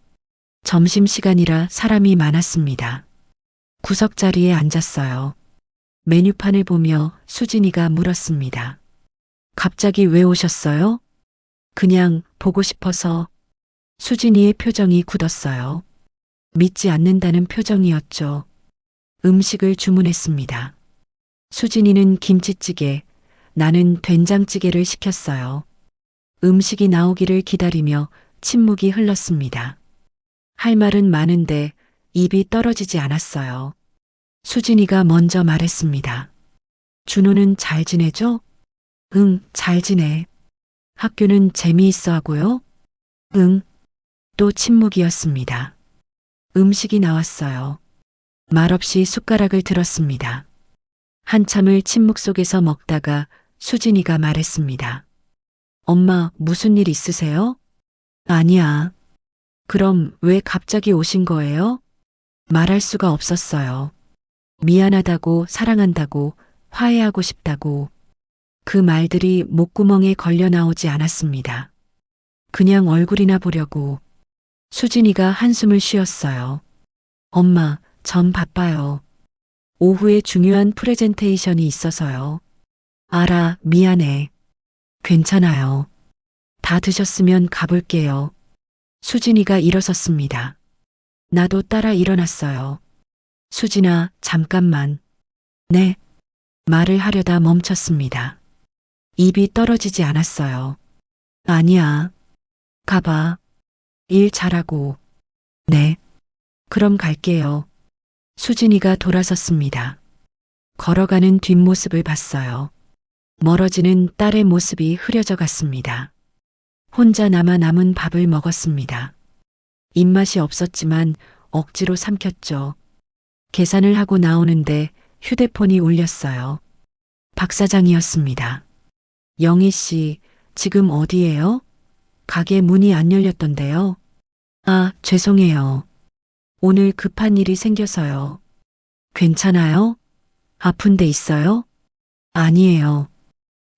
점심시간이라 사람이 많았습니다. 구석자리에 앉았어요. 메뉴판을 보며 수진이가 물었습니다. 갑자기 왜 오셨어요? 그냥 보고 싶어서. 수진이의 표정이 굳었어요. 믿지 않는다는 표정이었죠. 음식을 주문했습니다. 수진이는 김치찌개, 나는 된장찌개를 시켰어요. 음식이 나오기를 기다리며 침묵이 흘렀습니다. 할 말은 많은데 입이 떨어지지 않았어요. 수진이가 먼저 말했습니다. 준호는 잘 지내죠? 응, 잘 지내. 학교는 재미있어 하고요? 응. 또 침묵이었습니다. 음식이 나왔어요. 말없이 숟가락을 들었습니다. 한참을 침묵 속에서 먹다가 수진이가 말했습니다. 엄마, 무슨 일 있으세요? 아니야. 그럼 왜 갑자기 오신 거예요? 말할 수가 없었어요. 미안하다고, 사랑한다고, 화해하고 싶다고. 그 말들이 목구멍에 걸려 나오지 않았습니다. 그냥 얼굴이나 보려고. 수진이가 한숨을 쉬었어요. 엄마, 전 바빠요. 오후에 중요한 프레젠테이션이 있어서요. 알아, 미안해. 괜찮아요. 다 드셨으면 가볼게요. 수진이가 일어섰습니다. 나도 따라 일어났어요. 수진아, 잠깐만. 네. 말을 하려다 멈췄습니다. 입이 떨어지지 않았어요. 아니야. 가봐. 일 잘하고. 네. 그럼 갈게요. 수진이가 돌아섰습니다. 걸어가는 뒷모습을 봤어요. 멀어지는 딸의 모습이 흐려져 갔습니다. 혼자 남은 밥을 먹었습니다. 입맛이 없었지만 억지로 삼켰죠. 계산을 하고 나오는데 휴대폰이 울렸어요. 박 사장이었습니다. 영희 씨, 지금 어디예요? 가게 문이 안 열렸던데요. 아, 죄송해요. 오늘 급한 일이 생겨서요. 괜찮아요? 아픈 데 있어요? 아니에요.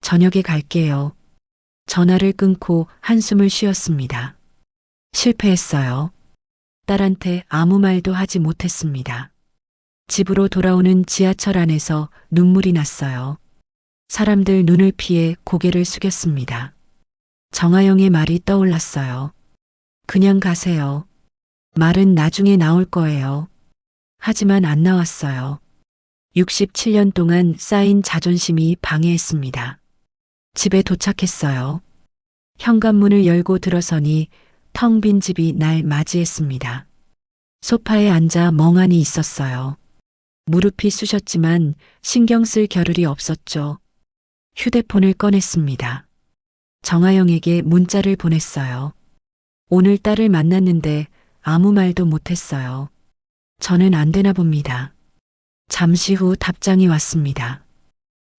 저녁에 갈게요. 전화를 끊고 한숨을 쉬었습니다. 실패했어요. 딸한테 아무 말도 하지 못했습니다. 집으로 돌아오는 지하철 안에서 눈물이 났어요. 사람들 눈을 피해 고개를 숙였습니다. 정아영의 말이 떠올랐어요. 그냥 가세요. 말은 나중에 나올 거예요. 하지만 안 나왔어요. 67년 동안 쌓인 자존심이 방해했습니다. 집에 도착했어요. 현관문을 열고 들어서니 텅 빈 집이 날 맞이했습니다. 소파에 앉아 멍하니 있었어요. 무릎이 쑤셨지만 신경 쓸 겨를이 없었죠. 휴대폰을 꺼냈습니다. 정아영에게 문자를 보냈어요. 오늘 딸을 만났는데 아무 말도 못했어요. 저는 안 되나 봅니다. 잠시 후 답장이 왔습니다.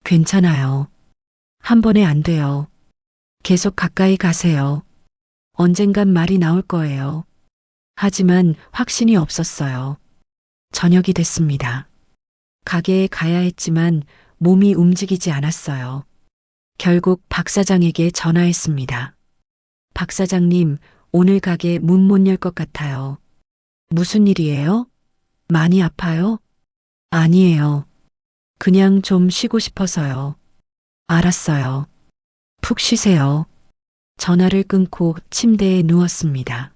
괜찮아요. 한 번에 안 돼요. 계속 가까이 가세요. 언젠간 말이 나올 거예요. 하지만 확신이 없었어요. 저녁이 됐습니다. 가게에 가야 했지만 몸이 움직이지 않았어요. 결국 박 사장에게 전화했습니다. 박 사장님, 오늘 가게 문 못 열 것 같아요. 무슨 일이에요? 많이 아파요? 아니에요. 그냥 좀 쉬고 싶어서요. 알았어요. 푹 쉬세요. 전화를 끊고 침대에 누웠습니다.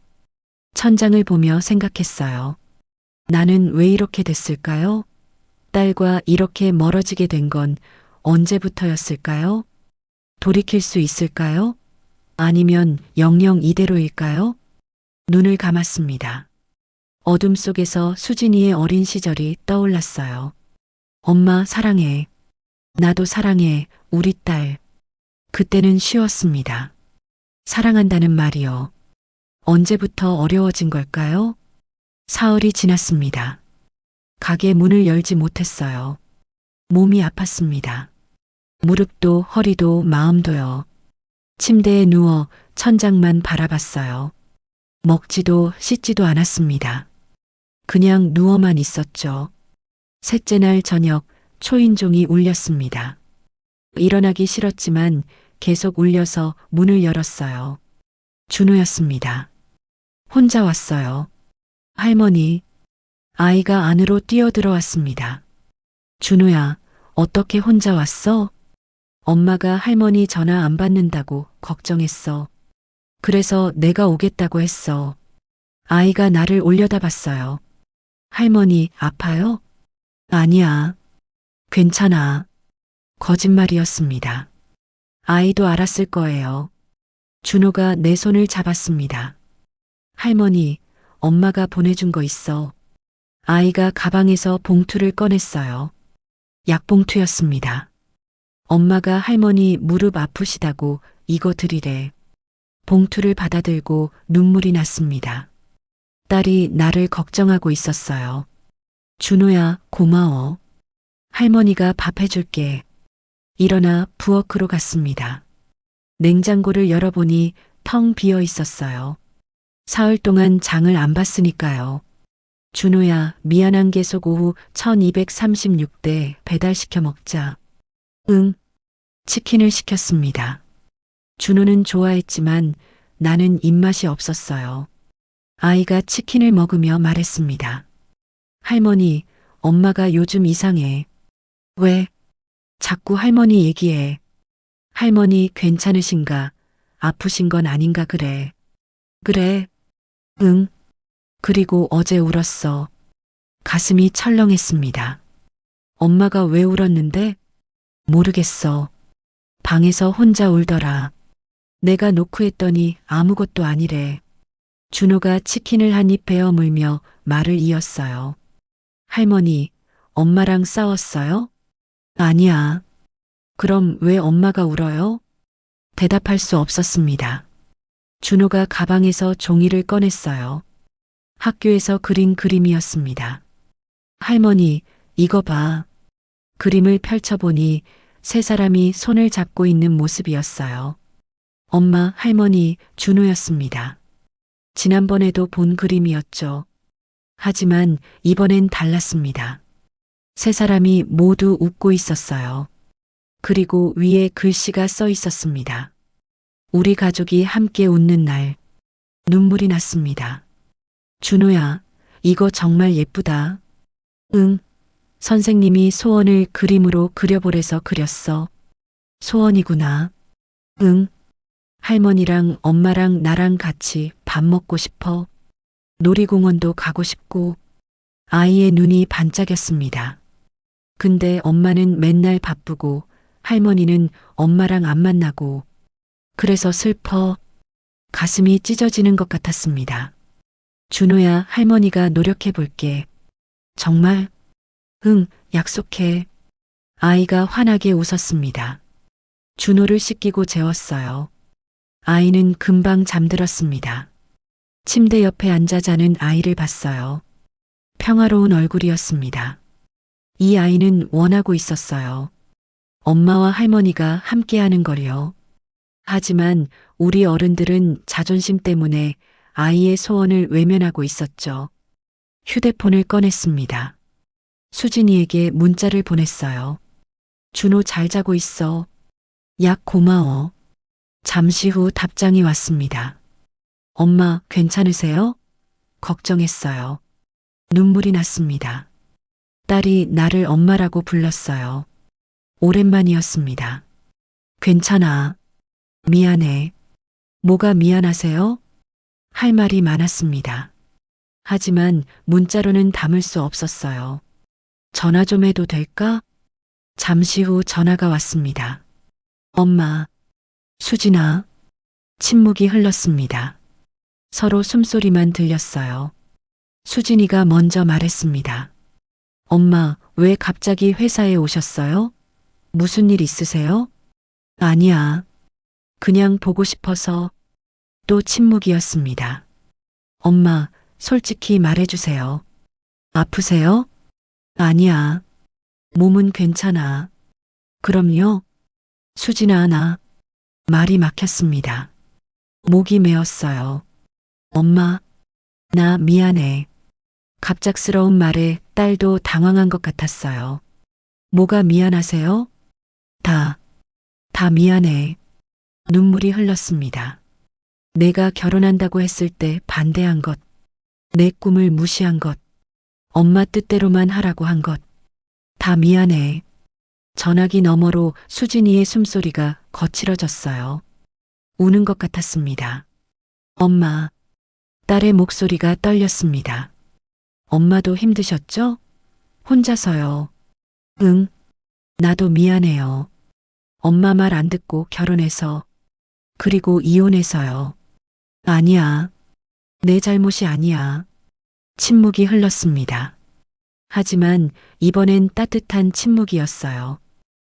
천장을 보며 생각했어요. 나는 왜 이렇게 됐을까요? 딸과 이렇게 멀어지게 된 건 언제부터였을까요? 돌이킬 수 있을까요? 아니면 영영 이대로일까요? 눈을 감았습니다. 어둠 속에서 수진이의 어린 시절이 떠올랐어요. 엄마 사랑해. 나도 사랑해, 우리 딸. 그때는 쉬웠습니다. 사랑한다는 말이요. 언제부터 어려워진 걸까요? 사흘이 지났습니다. 가게 문을 열지 못했어요. 몸이 아팠습니다. 무릎도 허리도 마음도요. 침대에 누워 천장만 바라봤어요. 먹지도 씻지도 않았습니다. 그냥 누워만 있었죠. 셋째 날 저녁 초인종이 울렸습니다. 일어나기 싫었지만 계속 울려서 문을 열었어요. 준호였습니다. 혼자 왔어요. 할머니, 아이가 안으로 뛰어들어왔습니다. 준호야, 어떻게 혼자 왔어? 엄마가 할머니 전화 안 받는다고 걱정했어. 그래서 내가 오겠다고 했어. 아이가 나를 올려다봤어요. 할머니, 아파요? 아니야. 괜찮아. 거짓말이었습니다. 아이도 알았을 거예요. 준호가 내 손을 잡았습니다. 할머니, 엄마가 보내준 거 있어. 아이가 가방에서 봉투를 꺼냈어요. 약봉투였습니다. 엄마가 할머니 무릎 아프시다고 이거 드리래. 봉투를 받아들고 눈물이 났습니다. 딸이 나를 걱정하고 있었어요. 준호야, 고마워. 할머니가 밥 해줄게. 일어나 부엌으로 갔습니다. 냉장고를 열어보니 텅 비어 있었어요. 사흘 동안 장을 안 봤으니까요. 준호야, 미안한 계속 오후 1236대 배달시켜 먹자. 응. 치킨을 시켰습니다. 준호는 좋아했지만 나는 입맛이 없었어요. 아이가 치킨을 먹으며 말했습니다. 할머니, 엄마가 요즘 이상해. 왜? 자꾸 할머니 얘기해. 할머니 괜찮으신가? 아프신 건 아닌가 그래. 그래. 응. 그리고 어제 울었어. 가슴이 철렁했습니다. 엄마가 왜 울었는데? 모르겠어. 방에서 혼자 울더라. 내가 노크했더니 아무것도 아니래. 준호가 치킨을 한 입 베어 물며 말을 이었어요. 할머니, 엄마랑 싸웠어요? 아니야. 그럼 왜 엄마가 울어요? 대답할 수 없었습니다. 준호가 가방에서 종이를 꺼냈어요. 학교에서 그린 그림이었습니다. 할머니, 이거 봐. 그림을 펼쳐보니 세 사람이 손을 잡고 있는 모습이었어요. 엄마, 할머니, 준호였습니다. 지난번에도 본 그림이었죠. 하지만 이번엔 달랐습니다. 세 사람이 모두 웃고 있었어요. 그리고 위에 글씨가 써 있었습니다. 우리 가족이 함께 웃는 날. 눈물이 났습니다. 준호야, 이거 정말 예쁘다. 응. 선생님이 소원을 그림으로 그려보래서 그렸어. 소원이구나. 응. 할머니랑 엄마랑 나랑 같이 밥 먹고 싶어. 놀이공원도 가고 싶고 아이의 눈이 반짝였습니다. 근데 엄마는 맨날 바쁘고 할머니는 엄마랑 안 만나고 그래서 슬퍼 가슴이 찢어지는 것 같았습니다. 준호야, 할머니가 노력해 볼게. 정말? 응, 약속해. 아이가 환하게 웃었습니다. 준호를 씻기고 재웠어요. 아이는 금방 잠들었습니다. 침대 옆에 앉아 자는 아이를 봤어요. 평화로운 얼굴이었습니다. 이 아이는 원하고 있었어요. 엄마와 할머니가 함께하는 걸요. 하지만 우리 어른들은 자존심 때문에 아이의 소원을 외면하고 있었죠. 휴대폰을 꺼냈습니다. 수진이에게 문자를 보냈어요. 준호 잘 자고 있어. 약 고마워. 잠시 후 답장이 왔습니다. 엄마, 괜찮으세요? 걱정했어요. 눈물이 났습니다. 딸이 나를 엄마라고 불렀어요. 오랜만이었습니다. 괜찮아. 미안해. 뭐가 미안하세요? 할 말이 많았습니다. 하지만 문자로는 담을 수 없었어요. 전화 좀 해도 될까? 잠시 후 전화가 왔습니다. 엄마, 수진아. 침묵이 흘렀습니다. 서로 숨소리만 들렸어요. 수진이가 먼저 말했습니다. 엄마, 왜 갑자기 회사에 오셨어요? 무슨 일 있으세요? 아니야. 그냥 보고 싶어서. 또 침묵이었습니다. 엄마, 솔직히 말해주세요. 아프세요? 아니야. 몸은 괜찮아. 그럼요. 수진아, 나. 말이 막혔습니다. 목이 메었어요. 엄마, 나 미안해. 갑작스러운 말에 딸도 당황한 것 같았어요. 뭐가 미안하세요? 다 미안해. 눈물이 흘렀습니다. 내가 결혼한다고 했을 때 반대한 것, 내 꿈을 무시한 것, 엄마 뜻대로만 하라고 한 것, 다 미안해. 전화기 너머로 수진이의 숨소리가 거칠어졌어요. 우는 것 같았습니다. 엄마, 딸의 목소리가 떨렸습니다. 엄마도 힘드셨죠? 혼자서요. 응, 나도 미안해요. 엄마 말 안 듣고 결혼해서, 그리고 이혼해서요. 아니야. 내 잘못이 아니야. 침묵이 흘렀습니다. 하지만 이번엔 따뜻한 침묵이었어요.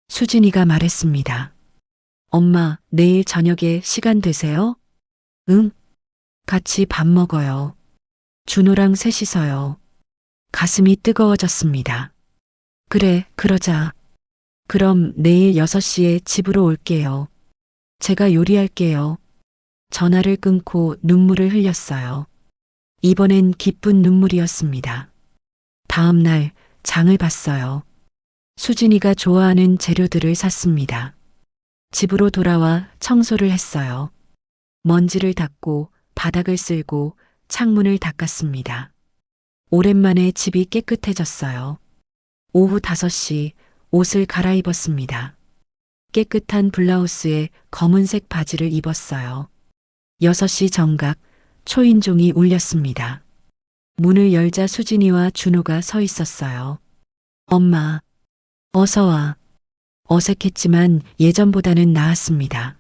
수진이가 말했습니다. 엄마, 내일 저녁에 시간 되세요? 응. 같이 밥 먹어요. 준호랑 셋이서요. 가슴이 뜨거워졌습니다. 그래, 그러자. 그럼 내일 6시에 집으로 올게요. 제가 요리할게요. 전화를 끊고 눈물을 흘렸어요. 이번엔 기쁜 눈물이었습니다. 다음 날 장을 봤어요. 수진이가 좋아하는 재료들을 샀습니다. 집으로 돌아와 청소를 했어요. 먼지를 닦고 바닥을 쓸고 창문을 닦았습니다. 오랜만에 집이 깨끗해졌어요. 오후 5시 옷을 갈아입었습니다. 깨끗한 블라우스에 검은색 바지를 입었어요. 6시 정각 초인종이 울렸습니다. 문을 열자 수진이와 준호가 서 있었어요. 엄마, 어서 와. 어색했지만 예전보다는 나았습니다.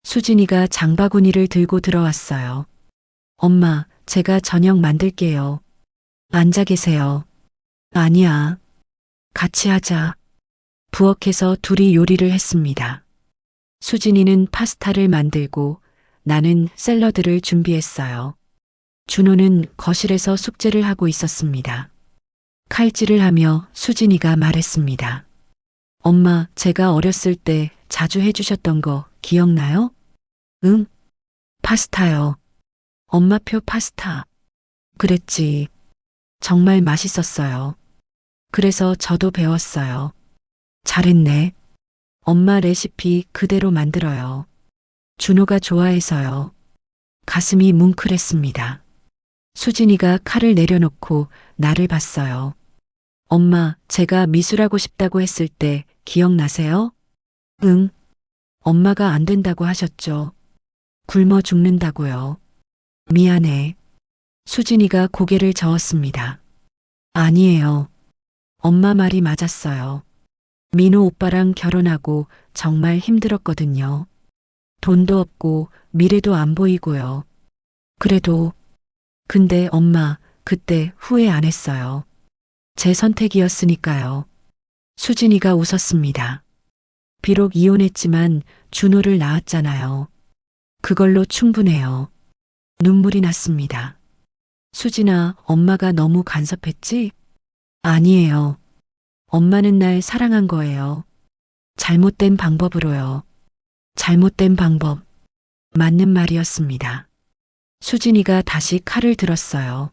수진이가 장바구니를 들고 들어왔어요. 엄마, 제가 저녁 만들게요. 앉아 계세요. 아니야. 같이 하자. 부엌에서 둘이 요리를 했습니다. 수진이는 파스타를 만들고 나는 샐러드를 준비했어요. 준호는 거실에서 숙제를 하고 있었습니다. 칼질을 하며 수진이가 말했습니다. 엄마, 제가 어렸을 때 자주 해주셨던 거 기억나요? 응? 파스타요. 엄마표 파스타. 그랬지. 정말 맛있었어요. 그래서 저도 배웠어요. 잘했네. 엄마 레시피 그대로 만들어요. 준호가 좋아해서요. 가슴이 뭉클했습니다. 수진이가 칼을 내려놓고 나를 봤어요. 엄마, 제가 미술하고 싶다고 했을 때 기억나세요? 응. 엄마가 안 된다고 하셨죠. 굶어 죽는다고요. 미안해. 수진이가 고개를 저었습니다. 아니에요. 엄마 말이 맞았어요. 민호 오빠랑 결혼하고 정말 힘들었거든요. 돈도 없고 미래도 안 보이고요. 그래도, 근데 엄마, 그때 후회 안 했어요. 제 선택이었으니까요. 수진이가 웃었습니다. 비록 이혼했지만 준호를 낳았잖아요. 그걸로 충분해요. 눈물이 났습니다. 수진아, 엄마가 너무 간섭했지? 아니에요. 엄마는 날 사랑한 거예요. 잘못된 방법으로요. 잘못된 방법. 맞는 말이었습니다. 수진이가 다시 칼을 들었어요.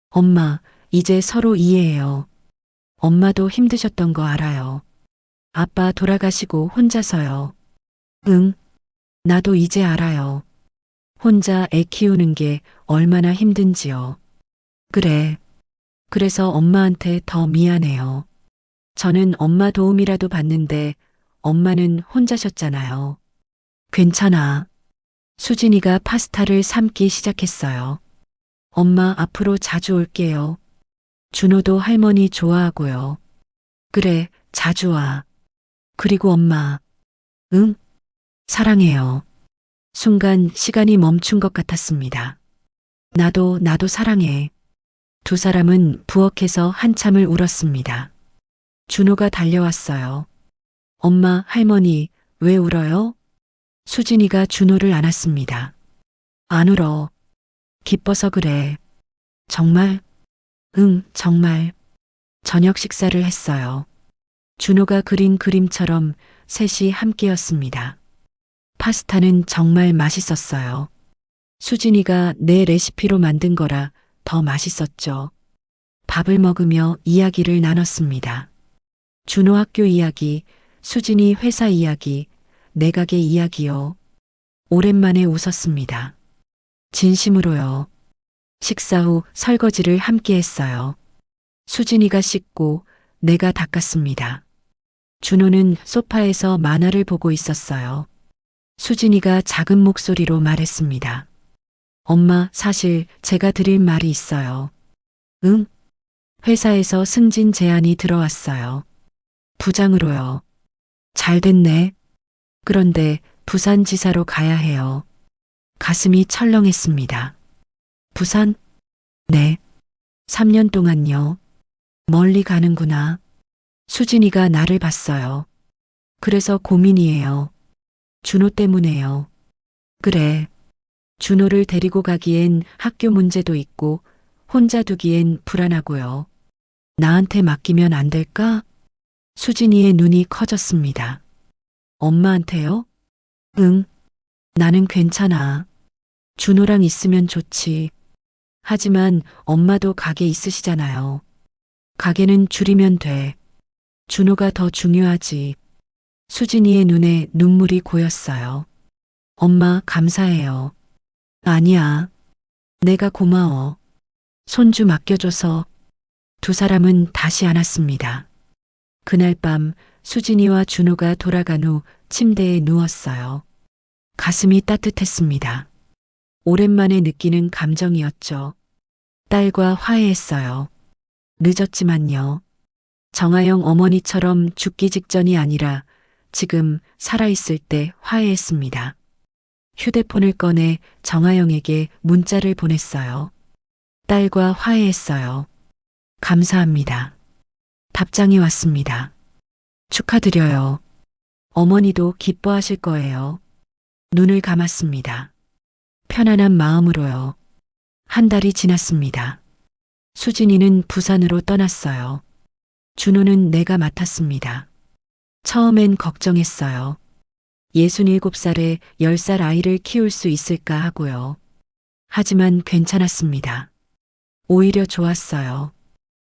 엄마, 이제 서로 이해해요. 엄마도 힘드셨던 거 알아요. 아빠 돌아가시고 혼자서요. 응, 나도 이제 알아요. 혼자 애 키우는 게 얼마나 힘든지요. 그래. 그래서 엄마한테 더 미안해요. 저는 엄마 도움이라도 받는데 엄마는 혼자셨잖아요. 괜찮아. 수진이가 파스타를 삶기 시작했어요. 엄마 앞으로 자주 올게요. 준호도 할머니 좋아하고요. 그래, 자주 와. 그리고 엄마. 응? 사랑해요. 순간 시간이 멈춘 것 같았습니다. 나도 사랑해. 두 사람은 부엌에서 한참을 울었습니다. 준호가 달려왔어요. 엄마, 할머니, 왜 울어요? 수진이가 준호를 안았습니다. 안 울어. 기뻐서 그래. 정말? 응, 정말. 저녁 식사를 했어요. 준호가 그린 그림처럼 셋이 함께였습니다. 파스타는 정말 맛있었어요. 수진이가 내 레시피로 만든 거라 더 맛있었죠. 밥을 먹으며 이야기를 나눴습니다. 준호 학교 이야기, 수진이 회사 이야기, 내 가게 이야기요. 오랜만에 웃었습니다. 진심으로요. 식사 후 설거지를 함께 했어요. 수진이가 씻고 내가 닦았습니다. 준호는 소파에서 만화를 보고 있었어요. 수진이가 작은 목소리로 말했습니다. 엄마, 사실 제가 드릴 말이 있어요. 응? 회사에서 승진 제안이 들어왔어요. 부장으로요. 잘 됐네. 그런데 부산지사로 가야 해요. 가슴이 철렁했습니다. 부산? 네. 3년 동안요. 멀리 가는구나. 수진이가 나를 봤어요. 그래서 고민이에요. 준호 때문에요. 그래. 준호를 데리고 가기엔 학교 문제도 있고 혼자 두기엔 불안하고요. 나한테 맡기면 안 될까? 수진이의 눈이 커졌습니다. 엄마한테요? 응. 나는 괜찮아. 준호랑 있으면 좋지. 하지만 엄마도 가게 있으시잖아요. 가게는 줄이면 돼. 준호가 더 중요하지. 수진이의 눈에 눈물이 고였어요. 엄마, 감사해요. 아니야. 내가 고마워. 손주 맡겨줘서. 두 사람은 다시 안았습니다. 그날 밤 수진이와 준호가 돌아간 후 침대에 누웠어요. 가슴이 따뜻했습니다. 오랜만에 느끼는 감정이었죠. 딸과 화해했어요. 늦었지만요. 정아영 어머니처럼 죽기 직전이 아니라 지금 살아있을 때 화해했습니다. 휴대폰을 꺼내 정아영에게 문자를 보냈어요. 딸과 화해했어요. 감사합니다. 답장이 왔습니다. 축하드려요. 어머니도 기뻐하실 거예요. 눈을 감았습니다. 편안한 마음으로요. 한 달이 지났습니다. 수진이는 부산으로 떠났어요. 준호는 내가 맡았습니다. 처음엔 걱정했어요. 67살에 10살 아이를 키울 수 있을까 하고요. 하지만 괜찮았습니다. 오히려 좋았어요.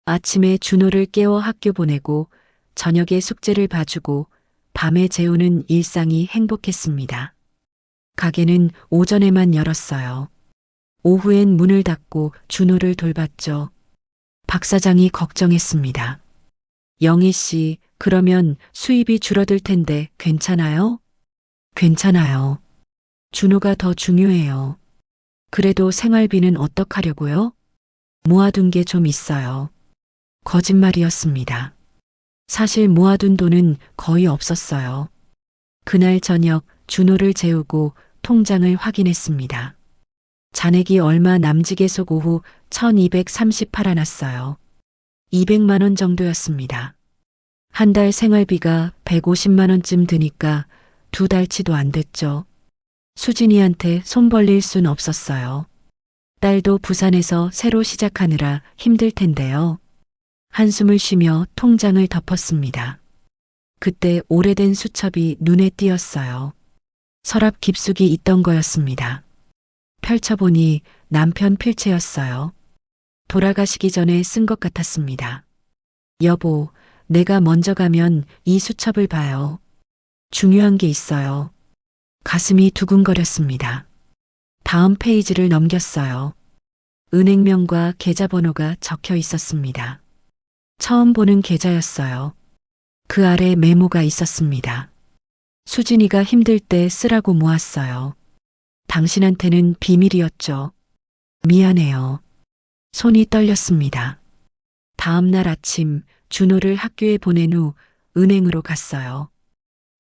아침에 준호를 깨워 학교 보내고 저녁에 숙제를 봐주고 밤에 재우는 일상이 행복했습니다. 가게는 오전에만 열었어요. 오후엔 문을 닫고 준호를 돌봤죠. 박 사장이 걱정했습니다. 영희 씨, 그러면 수입이 줄어들 텐데 괜찮아요? 괜찮아요. 준호가 더 중요해요. 그래도 생활비는 어떡하려고요? 모아둔 게 좀 있어요. 거짓말이었습니다. 사실 모아둔 돈은 거의 없었어요. 그날 저녁 준호를 재우고 통장을 확인했습니다. 잔액이 얼마 남지계속 오후 1238안 왔어요. 200만 원 정도였습니다. 한 달 생활비가 150만 원쯤 드니까 2달치도 안 됐죠. 수진이한테 손 벌릴 순 없었어요. 딸도 부산에서 새로 시작하느라 힘들 텐데요. 한숨을 쉬며 통장을 덮었습니다. 그때 오래된 수첩이 눈에 띄었어요. 서랍 깊숙이 있던 거였습니다. 펼쳐보니 남편 필체였어요. 돌아가시기 전에 쓴 것 같았습니다. 여보, 내가 먼저 가면 이 수첩을 봐요. 중요한 게 있어요. 가슴이 두근거렸습니다. 다음 페이지를 넘겼어요. 은행명과 계좌번호가 적혀 있었습니다. 처음 보는 계좌였어요. 그 아래 메모가 있었습니다. 수진이가 힘들 때 쓰라고 모았어요. 당신한테는 비밀이었죠. 미안해요. 손이 떨렸습니다. 다음 날 아침 준호를 학교에 보낸 후 은행으로 갔어요.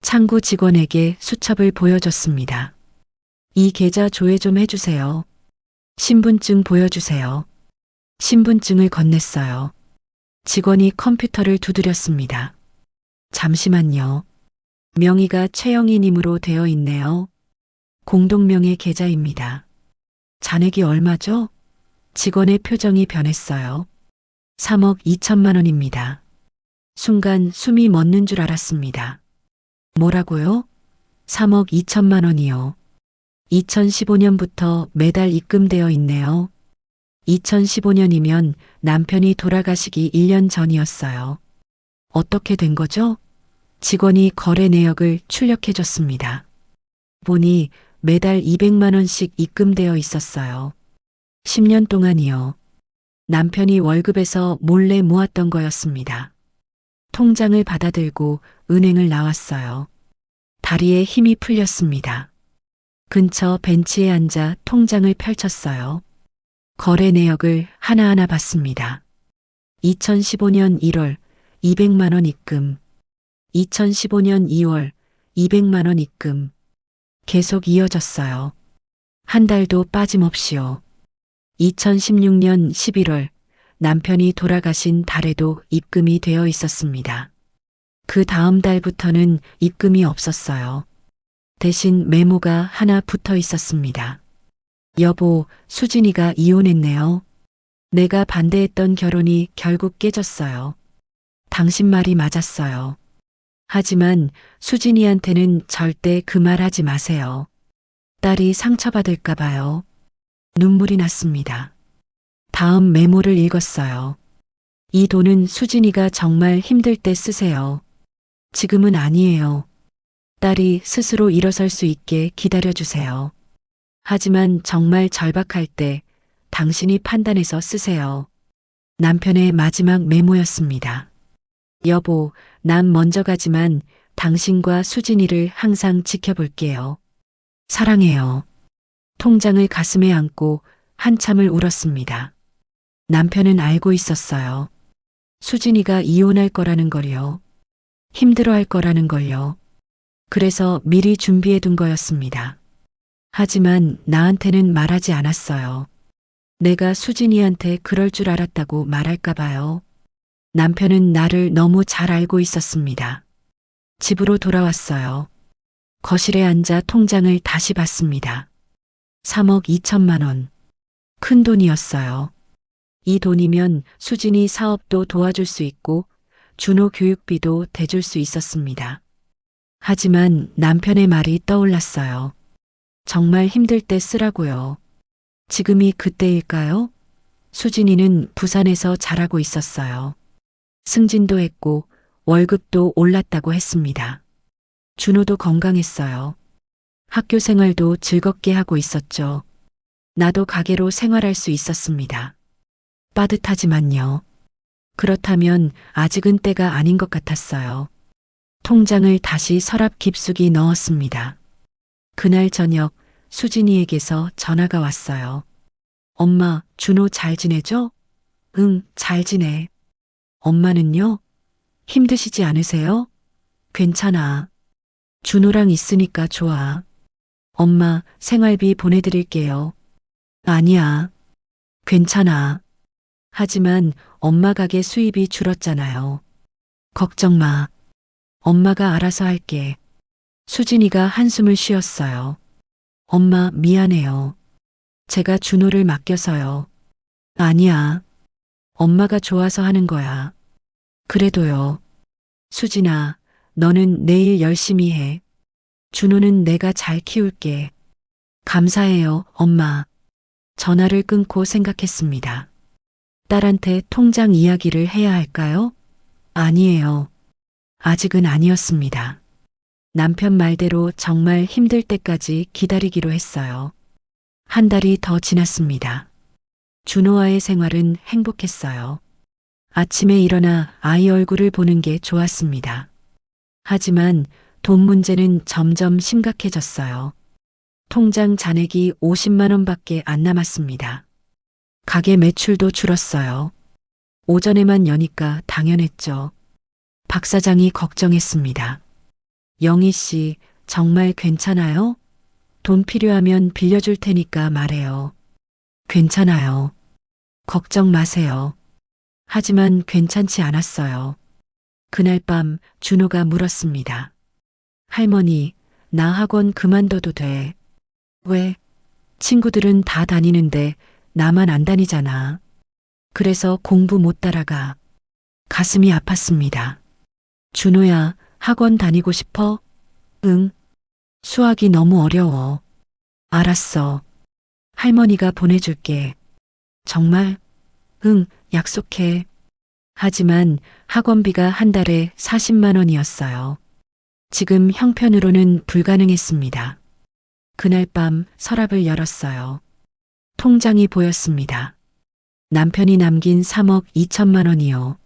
창구 직원에게 수첩을 보여줬습니다. 이 계좌 조회 좀 해주세요. 신분증 보여주세요. 신분증을 건넸어요. 직원이 컴퓨터를 두드렸습니다. 잠시만요. 명의가 최영희님으로 되어 있네요. 공동명의 계좌입니다. 잔액이 얼마죠? 직원의 표정이 변했어요. 3억 2천만 원입니다. 순간 숨이 멎는 줄 알았습니다. 뭐라고요? 3억 2천만 원이요. 2015년부터 매달 입금되어 있네요. 2015년이면 남편이 돌아가시기 1년 전이었어요. 어떻게 된 거죠? 직원이 거래 내역을 출력해 줬습니다. 보니 매달 200만 원씩 입금되어 있었어요. 10년 동안이요. 남편이 월급에서 몰래 모았던 거였습니다. 통장을 받아들고 은행을 나왔어요. 다리에 힘이 풀렸습니다. 근처 벤치에 앉아 통장을 펼쳤어요. 거래 내역을 하나하나 봤습니다. 2015년 1월 200만 원 입금. 2015년 2월 200만 원 입금. 계속 이어졌어요. 한 달도 빠짐없이요. 2016년 11월 남편이 돌아가신 달에도 입금이 되어 있었습니다. 그 다음 달부터는 입금이 없었어요. 대신 메모가 하나 붙어 있었습니다. 여보, 수진이가 이혼했네요. 내가 반대했던 결혼이 결국 깨졌어요. 당신 말이 맞았어요. 하지만 수진이한테는 절대 그 말 하지 마세요. 딸이 상처받을까 봐요. 눈물이 났습니다. 다음 메모를 읽었어요. 이 돈은 수진이가 정말 힘들 때 쓰세요. 지금은 아니에요. 딸이 스스로 일어설 수 있게 기다려주세요. 하지만 정말 절박할 때 당신이 판단해서 쓰세요. 남편의 마지막 메모였습니다. 여보, 난 먼저 가지만 당신과 수진이를 항상 지켜볼게요. 사랑해요. 통장을 가슴에 안고 한참을 울었습니다. 남편은 알고 있었어요. 수진이가 이혼할 거라는 걸요. 힘들어할 거라는 걸요. 그래서 미리 준비해 둔 거였습니다. 하지만 나한테는 말하지 않았어요. 내가 수진이한테 그럴 줄 알았다고 말할까 봐요. 남편은 나를 너무 잘 알고 있었습니다. 집으로 돌아왔어요. 거실에 앉아 통장을 다시 봤습니다. 3억 2천만 원. 큰 돈이었어요. 이 돈이면 수진이 사업도 도와줄 수 있고 준호 교육비도 대줄 수 있었습니다. 하지만 남편의 말이 떠올랐어요. 정말 힘들 때 쓰라고요. 지금이 그때일까요? 수진이는 부산에서 잘하고 있었어요. 승진도 했고 월급도 올랐다고 했습니다. 준호도 건강했어요. 학교 생활도 즐겁게 하고 있었죠. 나도 가게로 생활할 수 있었습니다. 빠듯하지만요. 그렇다면 아직은 때가 아닌 것 같았어요. 통장을 다시 서랍 깊숙이 넣었습니다. 그날 저녁 수진이에게서 전화가 왔어요. 엄마, 준호 잘 지내죠? 응, 잘 지내. 엄마는요? 힘드시지 않으세요? 괜찮아. 준호랑 있으니까 좋아. 엄마, 생활비 보내드릴게요. 아니야. 괜찮아. 하지만 엄마 가게 수입이 줄었잖아요. 걱정 마. 엄마가 알아서 할게. 수진이가 한숨을 쉬었어요. 엄마, 미안해요. 제가 준호를 맡겨서요. 아니야. 엄마가 좋아서 하는 거야. 그래도요. 수진아, 너는 내일 열심히 해. 준호는 내가 잘 키울게. 감사해요, 엄마. 전화를 끊고 생각했습니다. 딸한테 통장 이야기를 해야 할까요? 아니에요. 아직은 아니었습니다. 남편 말대로 정말 힘들 때까지 기다리기로 했어요. 한 달이 더 지났습니다. 준호와의 생활은 행복했어요. 아침에 일어나 아이 얼굴을 보는 게 좋았습니다. 하지만 돈 문제는 점점 심각해졌어요. 통장 잔액이 50만 원밖에 안 남았습니다. 가게 매출도 줄었어요. 오전에만 여니까 당연했죠. 박 사장이 걱정했습니다. 영희 씨, 정말 괜찮아요? 돈 필요하면 빌려줄 테니까 말해요. 괜찮아요. 걱정 마세요. 하지만 괜찮지 않았어요. 그날 밤 준호가 물었습니다. 할머니, 나 학원 그만둬도 돼. 왜? 친구들은 다 다니는데 나만 안 다니잖아. 그래서 공부 못 따라가. 가슴이 아팠습니다. 준호야, 학원 다니고 싶어? 응. 수학이 너무 어려워. 알았어. 할머니가 보내줄게. 정말? 응, 약속해. 하지만 학원비가 한 달에 40만 원이었어요. 지금 형편으로는 불가능했습니다. 그날 밤 서랍을 열었어요. 통장이 보였습니다. 남편이 남긴 3억 2천만 원이요.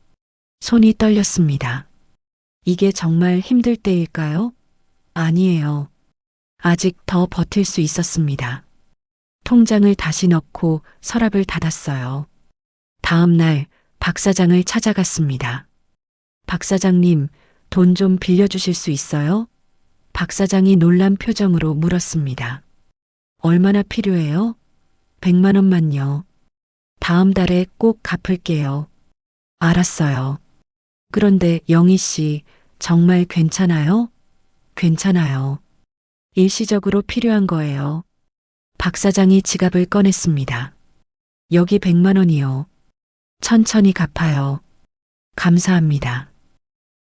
손이 떨렸습니다. 이게 정말 힘들 때일까요? 아니에요. 아직 더 버틸 수 있었습니다. 통장을 다시 넣고 서랍을 닫았어요. 다음 날 박 사장을 찾아갔습니다. 박 사장님, 돈 좀 빌려주실 수 있어요? 박 사장이 놀란 표정으로 물었습니다. 얼마나 필요해요? 100만 원만요. 다음 달에 꼭 갚을게요. 알았어요. 그런데 영희 씨, 정말 괜찮아요? 괜찮아요. 일시적으로 필요한 거예요. 박 사장이 지갑을 꺼냈습니다. 여기 100만 원이요. 천천히 갚아요. 감사합니다.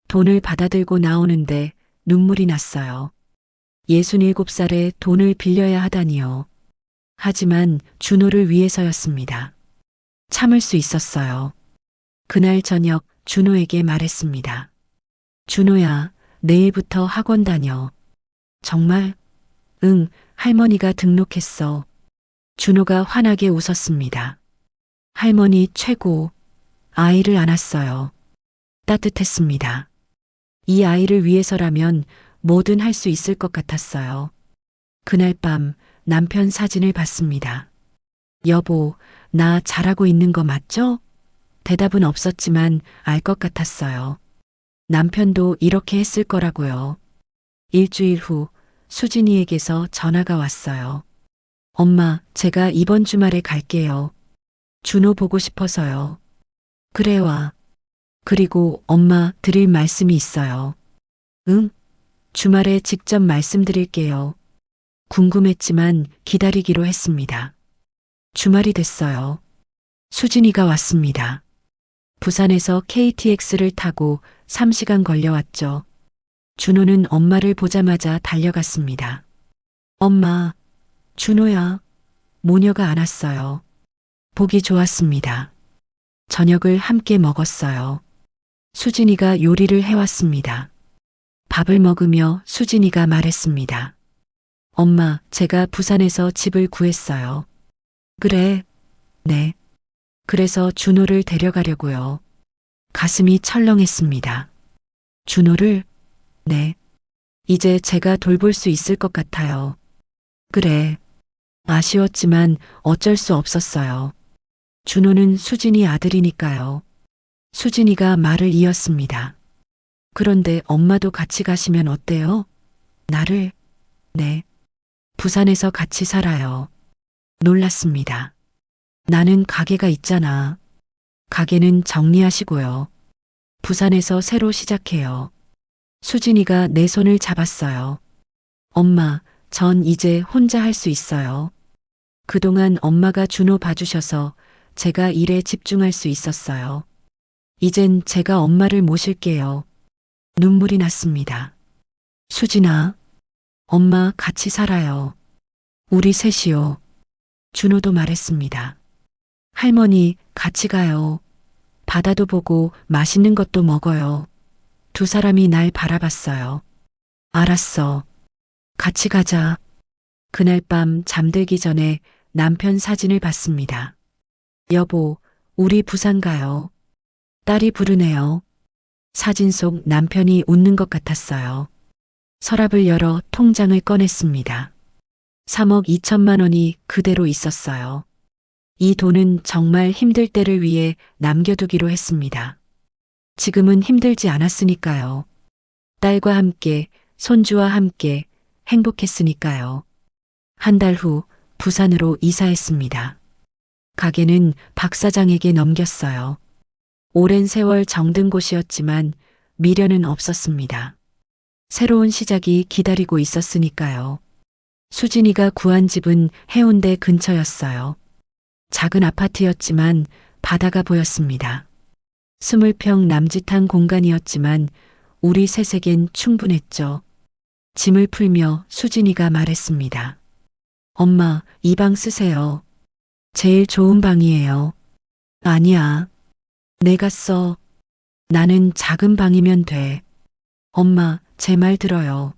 돈을 받아들고 나오는데 눈물이 났어요. 67살에 돈을 빌려야 하다니요. 하지만 준호를 위해서였습니다. 참을 수 있었어요. 그날 저녁 준호에게 말했습니다. 준호야, 내일부터 학원 다녀. 정말? 응, 할머니가 등록했어. 준호가 환하게 웃었습니다. 할머니 최고. 아이를 안았어요. 따뜻했습니다. 이 아이를 위해서라면 뭐든 할 수 있을 것 같았어요. 그날 밤 남편 사진을 봤습니다. 여보, 나 잘하고 있는 거 맞죠? 대답은 없었지만 알 것 같았어요. 남편도 이렇게 했을 거라고요. 일주일 후 수진이에게서 전화가 왔어요. 엄마, 제가 이번 주말에 갈게요. 준호 보고 싶어서요. 그래 와. 그리고 엄마 드릴 말씀이 있어요. 응? 주말에 직접 말씀드릴게요. 궁금했지만 기다리기로 했습니다. 주말이 됐어요. 수진이가 왔습니다. 부산에서 KTX를 타고 3시간 걸려왔죠. 준호는 엄마를 보자마자 달려갔습니다. 엄마, 준호야. 모녀가 안았어요. 보기 좋았습니다. 저녁을 함께 먹었어요. 수진이가 요리를 해왔습니다. 밥을 먹으며 수진이가 말했습니다. 엄마, 제가 부산에서 집을 구했어요. 그래? 네. 그래서 준호를 데려가려고요. 가슴이 철렁했습니다. 준호를? 네. 이제 제가 돌볼 수 있을 것 같아요. 그래. 아쉬웠지만 어쩔 수 없었어요. 준호는 수진이 아들이니까요. 수진이가 말을 이었습니다. 그런데 엄마도 같이 가시면 어때요? 나를? 네. 부산에서 같이 살아요. 놀랐습니다. 나는 가게가 있잖아. 가게는 정리하시고요. 부산에서 새로 시작해요. 수진이가 내 손을 잡았어요. 엄마, 전 이제 혼자 할 수 있어요. 그동안 엄마가 준호 봐주셔서 제가 일에 집중할 수 있었어요. 이젠 제가 엄마를 모실게요. 눈물이 났습니다. 수진아, 엄마 같이 살아요. 우리 셋이요. 준호도 말했습니다. 할머니, 같이 가요. 바다도 보고 맛있는 것도 먹어요. 두 사람이 날 바라봤어요. 알았어. 같이 가자. 그날 밤 잠들기 전에 남편 사진을 봤습니다. 여보, 우리 부산 가요. 딸이 부르네요. 사진 속 남편이 웃는 것 같았어요. 서랍을 열어 통장을 꺼냈습니다. 3억 2천만 원이 그대로 있었어요. 이 돈은 정말 힘들 때를 위해 남겨두기로 했습니다. 지금은 힘들지 않았으니까요. 딸과 함께, 손주와 함께 행복했으니까요. 한 달 후 부산으로 이사했습니다. 가게는 박 사장에게 넘겼어요. 오랜 세월 정든 곳이었지만 미련은 없었습니다. 새로운 시작이 기다리고 있었으니까요. 수진이가 구한 집은 해운대 근처였어요. 작은 아파트였지만 바다가 보였습니다. 20평 남짓한 공간이었지만 우리 셋에겐 충분했죠. 짐을 풀며 수진이가 말했습니다. 엄마, 이 방 쓰세요. 제일 좋은 방이에요. 아니야. 내가 써. 나는 작은 방이면 돼. 엄마, 제 말 들어요.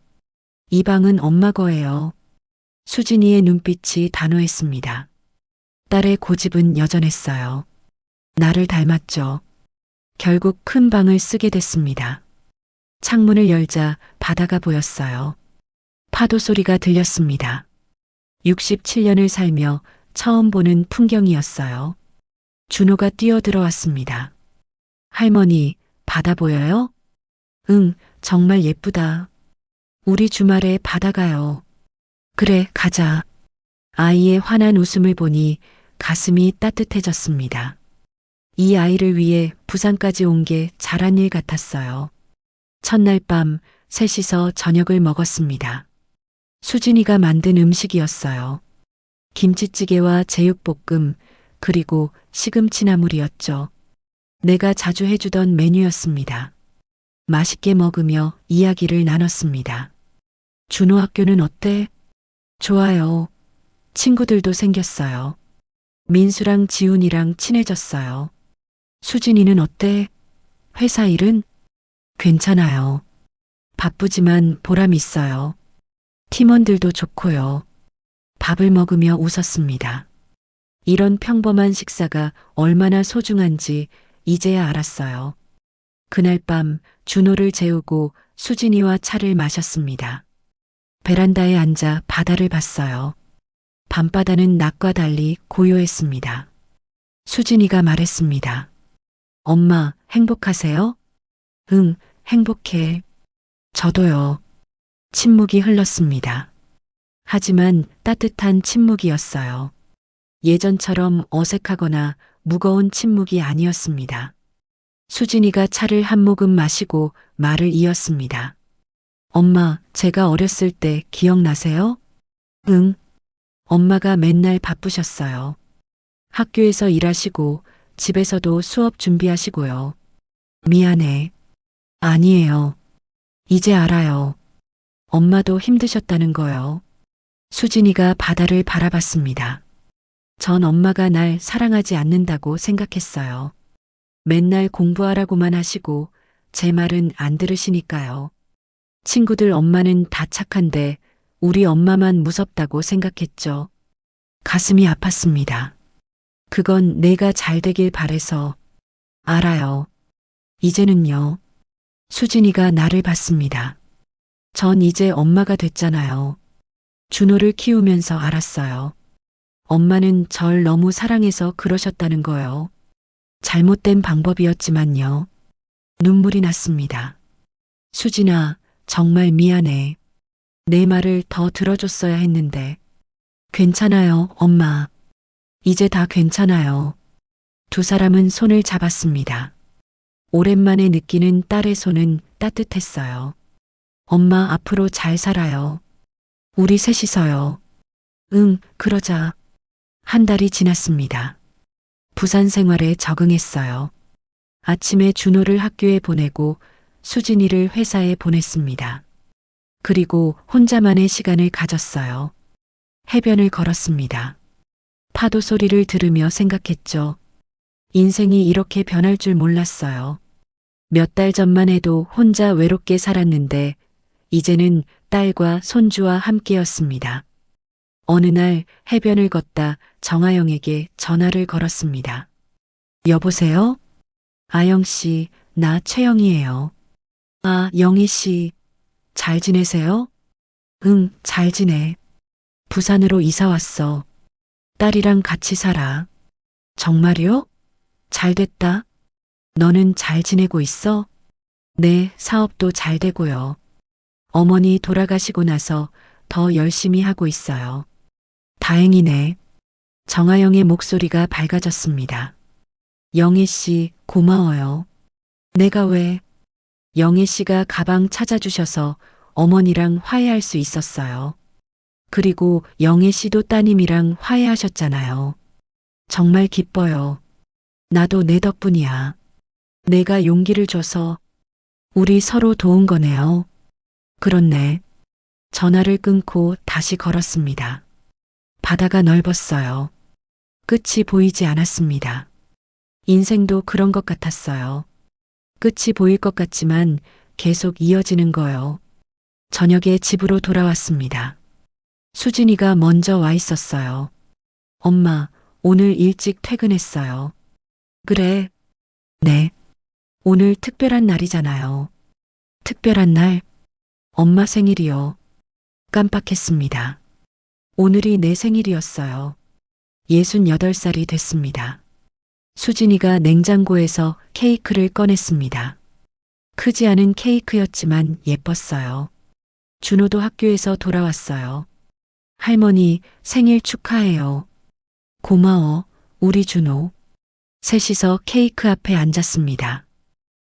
이 방은 엄마 거예요. 수진이의 눈빛이 단호했습니다. 딸의 고집은 여전했어요. 나를 닮았죠. 결국 큰 방을 쓰게 됐습니다. 창문을 열자 바다가 보였어요. 파도 소리가 들렸습니다. 67년을 살며 처음 보는 풍경이었어요. 준호가 뛰어들어왔습니다. 할머니, 바다 보여요? 응, 정말 예쁘다. 우리 주말에 바다 가요. 그래, 가자. 아이의 환한 웃음을 보니 가슴이 따뜻해졌습니다. 이 아이를 위해 부산까지 온 게 잘한 일 같았어요. 첫날 밤 셋이서 저녁을 먹었습니다. 수진이가 만든 음식이었어요. 김치찌개와 제육볶음, 그리고 시금치나물이었죠. 내가 자주 해주던 메뉴였습니다. 맛있게 먹으며 이야기를 나눴습니다. 준호 학교는 어때? 좋아요. 친구들도 생겼어요. 민수랑 지훈이랑 친해졌어요. 수진이는 어때? 회사 일은? 괜찮아요. 바쁘지만 보람 있어요. 팀원들도 좋고요. 밥을 먹으며 웃었습니다. 이런 평범한 식사가 얼마나 소중한지 이제야 알았어요. 그날 밤 준호를 재우고 수진이와 차를 마셨습니다. 베란다에 앉아 바다를 봤어요. 밤바다는 낮과 달리 고요했습니다. 수진이가 말했습니다. 엄마, 행복하세요? 응, 행복해. 저도요. 침묵이 흘렀습니다. 하지만 따뜻한 침묵이었어요. 예전처럼 어색하거나 무거운 침묵이 아니었습니다. 수진이가 차를 한 모금 마시고 말을 이었습니다. 엄마, 제가 어렸을 때 기억나세요? 응. 엄마가 맨날 바쁘셨어요. 학교에서 일하시고 집에서도 수업 준비하시고요. 미안해. 아니에요. 이제 알아요. 엄마도 힘드셨다는 거요. 수진이가 바다를 바라봤습니다. 전 엄마가 날 사랑하지 않는다고 생각했어요. 맨날 공부하라고만 하시고 제 말은 안 들으시니까요. 친구들 엄마는 다 착한데 우리 엄마만 무섭다고 생각했죠. 가슴이 아팠습니다. 그건 내가 잘 되길 바래서. 알아요. 이제는요. 수진이가 나를 봤습니다. 전 이제 엄마가 됐잖아요. 준호를 키우면서 알았어요. 엄마는 절 너무 사랑해서 그러셨다는 거요. 잘못된 방법이었지만요. 눈물이 났습니다. 수진아, 정말 미안해. 내 말을 더 들어줬어야 했는데. 괜찮아요, 엄마. 이제 다 괜찮아요. 두 사람은 손을 잡았습니다. 오랜만에 느끼는 딸의 손은 따뜻했어요. 엄마 앞으로 잘 살아요. 우리 셋이서요. 응, 그러자. 한 달이 지났습니다. 부산 생활에 적응했어요. 아침에 준호를 학교에 보내고 수진이를 회사에 보냈습니다. 그리고 혼자만의 시간을 가졌어요. 해변을 걸었습니다. 파도 소리를 들으며 생각했죠. 인생이 이렇게 변할 줄 몰랐어요. 몇 달 전만 해도 혼자 외롭게 살았는데 이제는 딸과 손주와 함께였습니다. 어느 날 해변을 걷다 정아영에게 전화를 걸었습니다. 여보세요? 아영 씨, 나 최영이에요. 아, 영희 씨, 잘 지내세요? 응, 잘 지내. 부산으로 이사 왔어. 딸이랑 같이 살아. 정말요? 잘 됐다. 너는 잘 지내고 있어? 네, 사업도 잘 되고요. 어머니 돌아가시고 나서 더 열심히 하고 있어요. 다행이네. 정아영의 목소리가 밝아졌습니다. 영애 씨, 고마워요. 내가 왜? 영애 씨가 가방 찾아주셔서 어머니랑 화해할 수 있었어요. 그리고 영애 씨도 따님이랑 화해하셨잖아요. 정말 기뻐요. 나도 내 덕분이야. 내가 용기를 줘서 우리 서로 도운 거네요. 그렇네. 전화를 끊고 다시 걸었습니다. 바다가 넓었어요. 끝이 보이지 않았습니다. 인생도 그런 것 같았어요. 끝이 보일 것 같지만 계속 이어지는 거요. 저녁에 집으로 돌아왔습니다. 수진이가 먼저 와 있었어요. 엄마, 오늘 일찍 퇴근했어요. 그래. 네. 오늘 특별한 날이잖아요. 특별한 날? 엄마 생일이요. 깜빡했습니다. 오늘이 내 생일이었어요. 68살이 됐습니다. 수진이가 냉장고에서 케이크를 꺼냈습니다. 크지 않은 케이크였지만 예뻤어요. 준호도 학교에서 돌아왔어요. 할머니, 생일 축하해요. 고마워, 우리 준호. 셋이서 케이크 앞에 앉았습니다.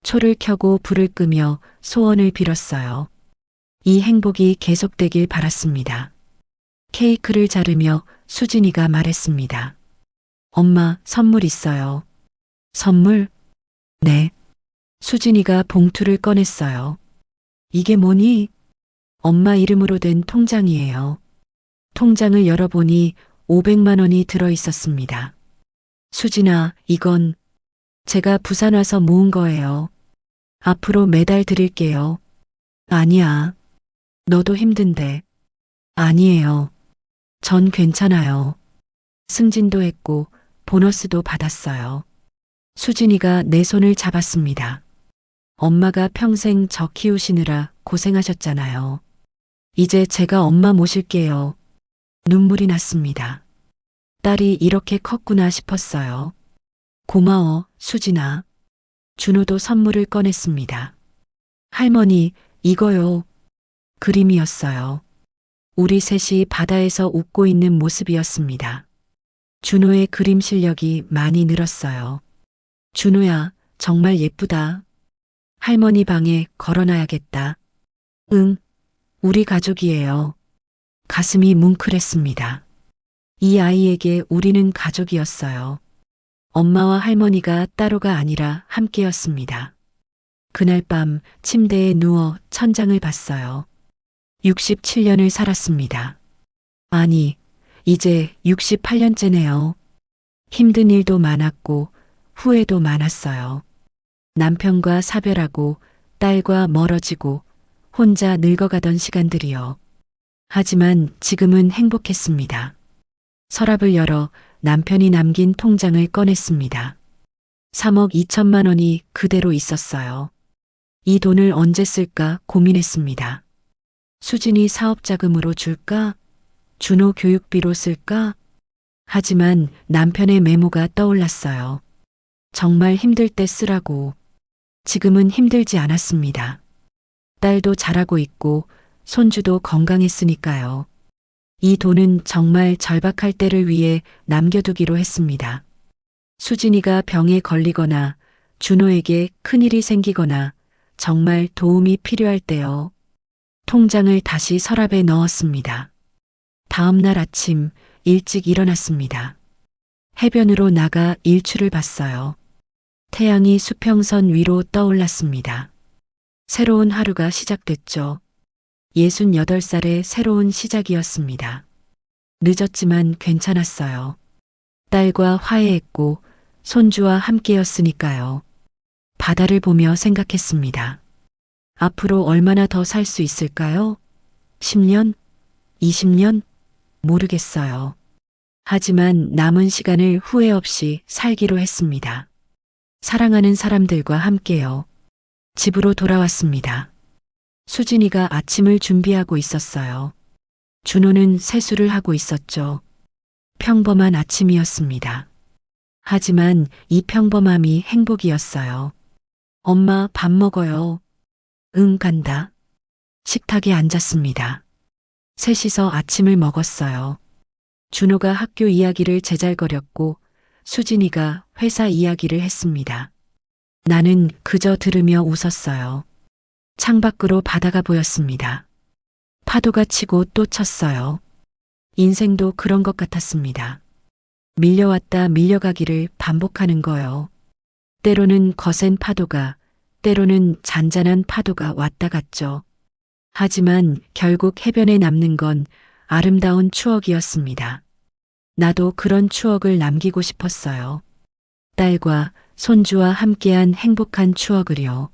초를 켜고 불을 끄며 소원을 빌었어요. 이 행복이 계속되길 바랐습니다. 케이크를 자르며 수진이가 말했습니다. 엄마, 선물 있어요. 선물? 네. 수진이가 봉투를 꺼냈어요. 이게 뭐니? 엄마 이름으로 된 통장이에요. 통장을 열어보니 500만 원이 들어 있었습니다. 수진아, 이건 제가 부산 와서 모은 거예요. 앞으로 매달 드릴게요. 아니야. 너도 힘든데. 아니에요. 전 괜찮아요. 승진도 했고 보너스도 받았어요. 수진이가 내 손을 잡았습니다. 엄마가 평생 저 키우시느라 고생하셨잖아요. 이제 제가 엄마 모실게요. 눈물이 났습니다. 딸이 이렇게 컸구나 싶었어요. 고마워, 수진아. 준호도 선물을 꺼냈습니다. 할머니, 이거요. 그림이었어요. 우리 셋이 바다에서 웃고 있는 모습이었습니다. 준호의 그림 실력이 많이 늘었어요. 준호야, 정말 예쁘다. 할머니 방에 걸어놔야겠다. 응, 우리 가족이에요. 가슴이 뭉클했습니다. 이 아이에게 우리는 가족이었어요. 엄마와 할머니가 따로가 아니라 함께였습니다. 그날 밤 침대에 누워 천장을 봤어요. 67년을 살았습니다. 아니, 이제 68년째네요. 힘든 일도 많았고 후회도 많았어요. 남편과 사별하고 딸과 멀어지고 혼자 늙어가던 시간들이요. 하지만 지금은 행복했습니다. 서랍을 열어 남편이 남긴 통장을 꺼냈습니다. 3억 2천만 원이 그대로 있었어요. 이 돈을 언제 쓸까 고민했습니다. 수진이 사업 자금으로 줄까? 준호 교육비로 쓸까? 하지만 남편의 메모가 떠올랐어요. 정말 힘들 때 쓰라고. 지금은 힘들지 않았습니다. 딸도 잘하고 있고 손주도 건강했으니까요. 이 돈은 정말 절박할 때를 위해 남겨두기로 했습니다. 수진이가 병에 걸리거나 준호에게 큰일이 생기거나 정말 도움이 필요할 때요. 통장을 다시 서랍에 넣었습니다. 다음 날 아침 일찍 일어났습니다. 해변으로 나가 일출을 봤어요. 태양이 수평선 위로 떠올랐습니다. 새로운 하루가 시작됐죠. 68살의 새로운 시작이었습니다. 늦었지만 괜찮았어요. 딸과 화해했고 손주와 함께였으니까요. 바다를 보며 생각했습니다. 앞으로 얼마나 더 살 수 있을까요? 10년? 20년? 모르겠어요. 하지만 남은 시간을 후회 없이 살기로 했습니다. 사랑하는 사람들과 함께요. 집으로 돌아왔습니다. 수진이가 아침을 준비하고 있었어요. 준호는 세수를 하고 있었죠. 평범한 아침이었습니다. 하지만 이 평범함이 행복이었어요. 엄마 밥 먹어요. 응, 간다. 식탁에 앉았습니다. 셋이서 아침을 먹었어요. 준호가 학교 이야기를 제잘거렸고 수진이가 회사 이야기를 했습니다. 나는 그저 들으며 웃었어요. 창밖으로 바다가 보였습니다. 파도가 치고 또 쳤어요. 인생도 그런 것 같았습니다. 밀려왔다 밀려가기를 반복하는 거요. 때로는 거센 파도가, 때로는 잔잔한 파도가 왔다 갔죠. 하지만 결국 해변에 남는 건 아름다운 추억이었습니다. 나도 그런 추억을 남기고 싶었어요. 딸과 손주와 함께한 행복한 추억을요.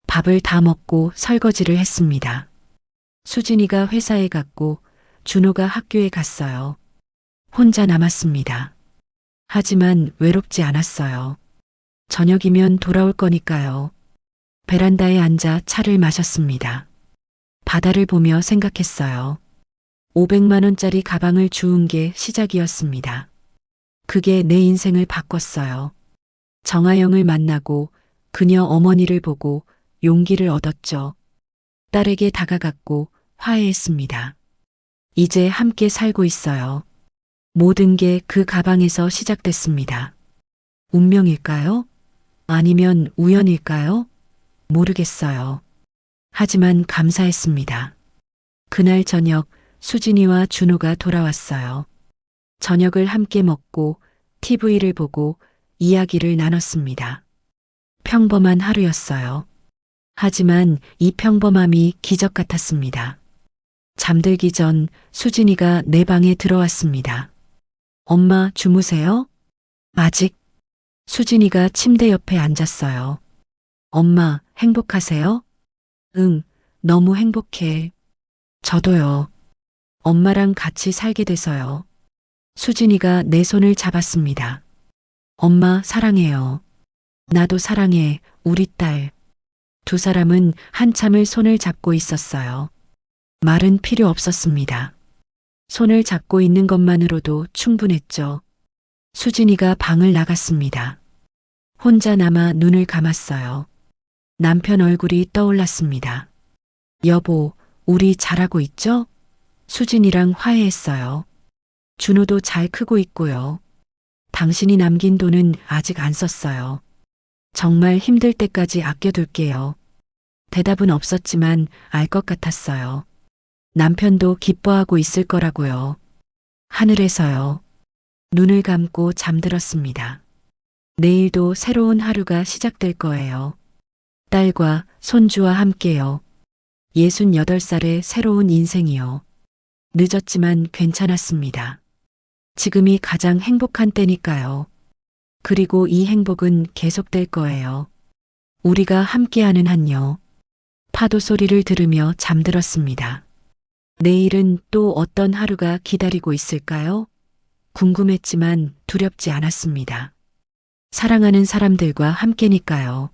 밥을 다 먹고 설거지를 했습니다. 수진이가 회사에 갔고 준호가 학교에 갔어요. 혼자 남았습니다. 하지만 외롭지 않았어요. 저녁이면 돌아올 거니까요. 베란다에 앉아 차를 마셨습니다. 바다를 보며 생각했어요. 500만 원짜리 가방을 주운 게 시작이었습니다. 그게 내 인생을 바꿨어요. 정아영을 만나고 그녀 어머니를 보고 용기를 얻었죠. 딸에게 다가갔고 화해했습니다. 이제 함께 살고 있어요. 모든 게 그 가방에서 시작됐습니다. 운명일까요? 아니면 우연일까요? 모르겠어요. 하지만 감사했습니다. 그날 저녁 수진이와 준호가 돌아왔어요. 저녁을 함께 먹고 TV를 보고 이야기를 나눴습니다. 평범한 하루였어요. 하지만 이 평범함이 기적 같았습니다. 잠들기 전 수진이가 내 방에 들어왔습니다. 엄마 주무세요? 아직? 수진이가 침대 옆에 앉았어요. 엄마 행복하세요? 응, 너무 행복해. 저도요. 엄마랑 같이 살게 돼서요. 수진이가 내 손을 잡았습니다. 엄마 사랑해요. 나도 사랑해, 우리 딸. 두 사람은 한참을 손을 잡고 있었어요. 말은 필요 없었습니다. 손을 잡고 있는 것만으로도 충분했죠. 수진이가 방을 나갔습니다. 혼자 남아 눈을 감았어요. 남편 얼굴이 떠올랐습니다. 여보, 우리 잘하고 있죠? 수진이랑 화해했어요. 준호도 잘 크고 있고요. 당신이 남긴 돈은 아직 안 썼어요. 정말 힘들 때까지 아껴둘게요. 대답은 없었지만 알 것 같았어요. 남편도 기뻐하고 있을 거라고요. 하늘에서요. 눈을 감고 잠들었습니다. 내일도 새로운 하루가 시작될 거예요. 딸과 손주와 함께요. 68살의 새로운 인생이요. 늦었지만 괜찮았습니다. 지금이 가장 행복한 때니까요. 그리고 이 행복은 계속될 거예요. 우리가 함께하는 한요. 파도 소리를 들으며 잠들었습니다. 내일은 또 어떤 하루가 기다리고 있을까요? 궁금했지만 두렵지 않았습니다. 사랑하는 사람들과 함께니까요.